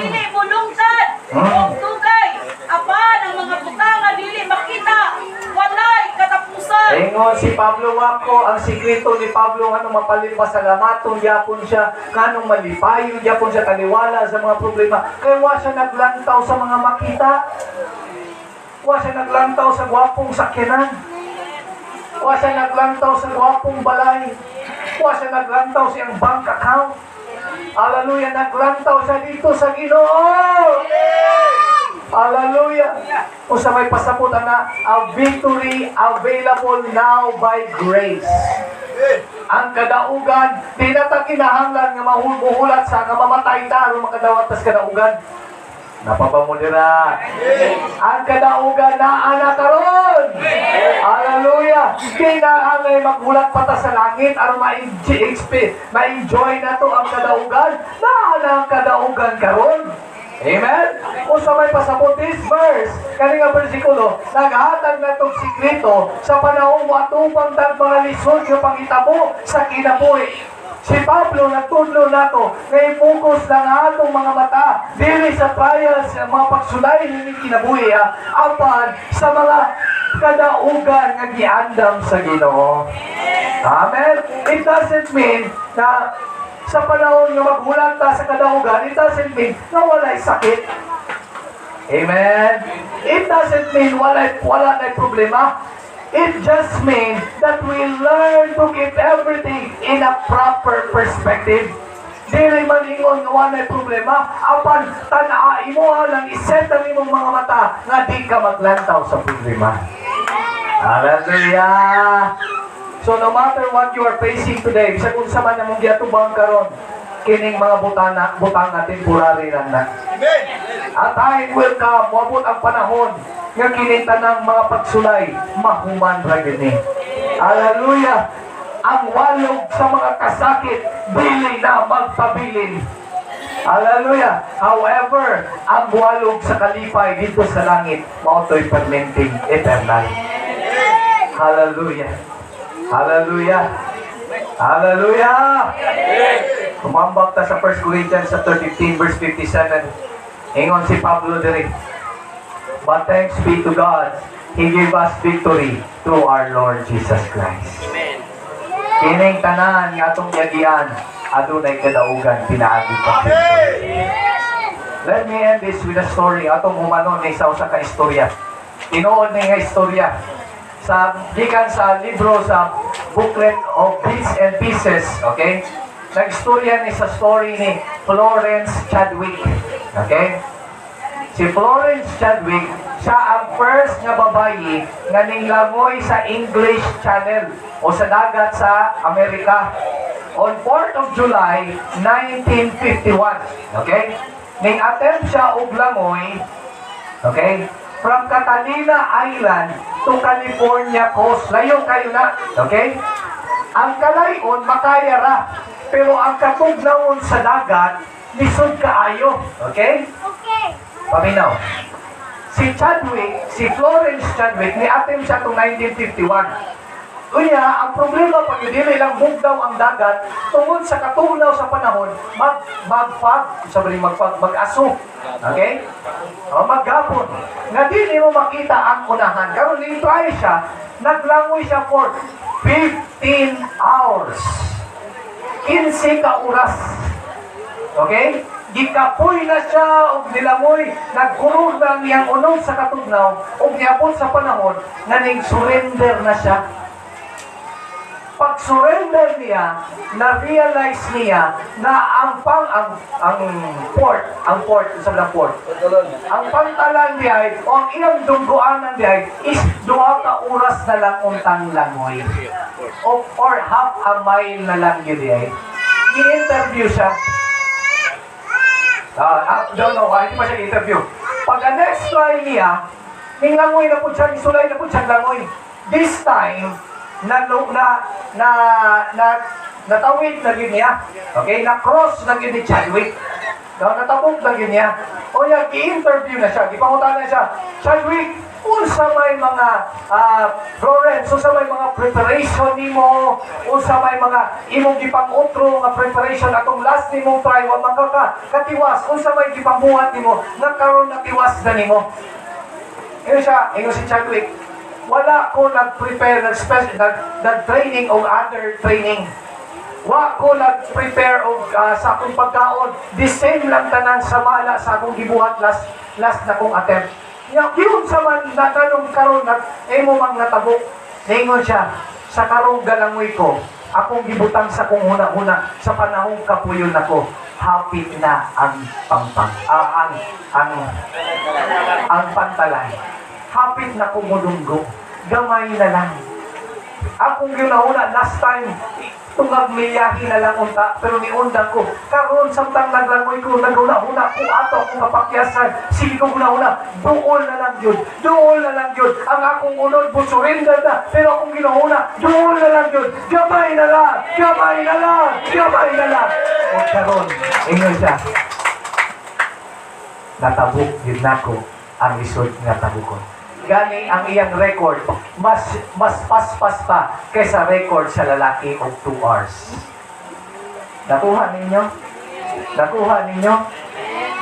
dili bulungtad, o tugay. Apan ang mga butang nga dili makita, walay katapusan. Ingon si Pablo wako, ang sikreto ni Pablo nga mapalipasalamaton yapon siya, kanong malipayo yapon siya taniwala sa mga problema. Kaya wa siya naglantaw sa mga makita. Wa siya naglantaw sa gwapong sakyanan. Wa siya naglantaw sa gwapong balay. Wa siya naglantaw sa iyang bank account. Hallelujah, naglantaw siya dito sa Ginoo. Hallelujah. Kung sa may pasaputan na, a victory available now by grace. Ang kadaugan, di na ta kinahanglan nga mahulat sa nga mamatay ta aron makadawat tas kadaugan. Napapamulira. Ang kadaugan na anak karon. Hallelujah. Kinaangay magulat pata sa langit aron ma-enjoy na to ang kadaugan. Na anak kadaugan karon. Amen? Kung sabay pasabot this verse, kanina versikulo, naghatag na itong sikrito sa panahon mo atupang tag mga lisod ng pangitabo sa kinabuhi. Si Pablo nagtudlo na to na i-focus ng atong mga mata dili sa trials, sa mga pagsulay ng kinabuhi, apan sa mga kadaugan nga giandam sa Ginoo. Amen? It doesn't mean na sa panahon nga maghulat ta sa kadaugan, it doesn't mean na wala'y sakit. Amen? It doesn't mean wala na problema. It just means that we learn to keep everything in a proper perspective. Dili man ingon nga wala'y problema, apan tanaa imo lang iset ang imong mga mata nga di ka maglantaw sa problema. Hallelujah! So no matter what you are facing today, sa kung sa man namong giatubang karon, kining mga butang natin temporary lang na. At time will come, wabot ang panahon nga kining tanang mga pagsulay mahuman ra gini. Hallelujah! Ang walog sa mga kasakit dili na magpabilin. Hallelujah! However, ang walog sa kalipay dito sa langit mao to'y permanenteng eternal. Hallelujah! Hallelujah! Hallelujah! Kumambak ta sa 1 Corinthians chapter 15 verse 57. Ingon si Pablo diri. But thanks be to God, He gave us victory through our Lord Jesus Christ. Amen. Kining tanan nga atong yagian, adunay kadaugan pinaagi pa. Let me end this with a story. Atong humanon ni sa usa ka istorya. Tinuod ni nga istorya sa gikan sa libro sa booklet of Bits and Pieces, okay? Nag-istorya ni sa story ni Florence Chadwick, okay? Si Florence Chadwick, siya ang first nga babayi nga ninglangoy sa English Channel o sa dagat sa Amerika on 4th of July 1951, okay? Ning attempt siya og langoy, okay? From Catalina Island to California coast. Layo kayo na. Okay? Ang kalayon, makaya ra. Pero ang katugnawon sa dagat, lisod kaayo. Okay? Okay. Paminaw. Si Chadwick, si Florence Chadwick, ni-attempt siya itong 1951. Unya, ang problema pag dili lang bugdaw ang dagat, tungod sa katugnaw sa panahon, mag-aso. Okay? O, maghapon. Nga di mo makita ang unahan. Karon ni-try siya, naglangoy siya for 15 hours. 15 ka oras. Okay? Gikapoy na siya og nilamoy, nagkurog na niyang unod sa katugnaw, og niabot sa panahon, nga ning surrender na siya. Pag-surrender niya, na-realize niya na ang port, ang pantalan niya o ang iyang dungguanan niya is 2 ka oras na lang untang langoy. Or half a mile na lang yun niya. I-interview siya. Hindi pa siya interview. Pag ang next try niya, langoy na po siya, isulay na po siya langoy. This time, natawid na yun niya. Okay? Na-cross na yun ni Chadwick. Natabog na yun niya. O yan, i-interview na siya. Ipangutan na siya. Chadwick, unsa may mga Florence, unsa may mga preparation nimo, unsa may mga imong gipang-utro nga preparation atong last nimong try wa makakatiwas, unsa may gipambuhat nimo nagkaroon na tiwas na nimo. Ingon si Chadwick, wala ko nag-prepare, nag-training o other training. Wa ko nag-prepare o sa akong pagkaon. The same lang tanan sa mala sa akong gibuhat last na kong attempt. Yun sa man na tanong karon mo mang natabok. Ningon siya, sa karong galangoy ko, akong gibutang sa kong huna-huna sa panahong kapuyon nako. Hapit na ang pantalan. Hapit na kumulunggo. Gamay na lang. Akong ginauna last time, Tungag miyahi na lang unta, pero niundang ko. Karon samtang naglangoy ko, naguna-una ko ato akong kapakyasan. Sige ko una-una, duol na lang yun. Duol na lang yun. Ang akong unod, busurindar na. Pero akong ginauna, duol na lang yun. Gamay na lang! Gamay na lang! Gamay na lang! O karon, ingon siya. Natabuk yun nako ang lisod nga tabukon. Gani ang iyang record, mas paspas pa kaysa record sa lalaki of 2 hours. Nakuha ninyo? Nakuha ninyo?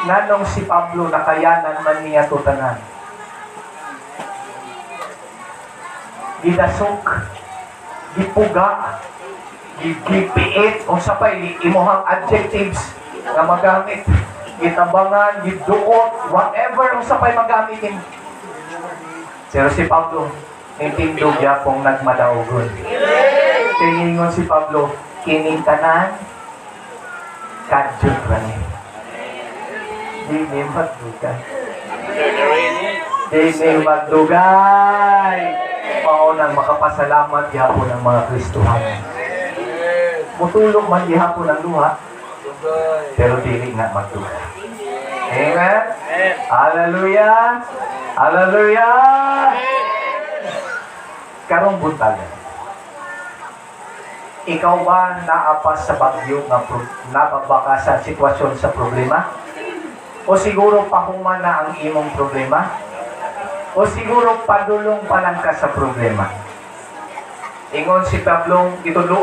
Nanong si Pablo nakayanan man niya tutanan. Gidasok, gipuga, gipiit, o sapay, imuhang adjectives na magamit, gitabangan, giduot, whatever, o sapay magamit ni pero si Pablo, nintindog niya kung nagmadaugon. Tingingon si Pablo, kining tanan, kadyot rani. Di magdugay. Di magdugay. Maunang makapasalamat gihapon ng mga Kristohan. Mutulog man gihapon ng luha, pero dili nga magdugay. Amen? Hallelujah! Hallelujah! Karong buntagan. Ikaw ba naapas sa bagyo na napagbaka sa sitwasyon sa problema? O siguro pahuman na ang imong problema? O siguro padulong pa lang ka sa problema? Ingon si Pablo, ituluan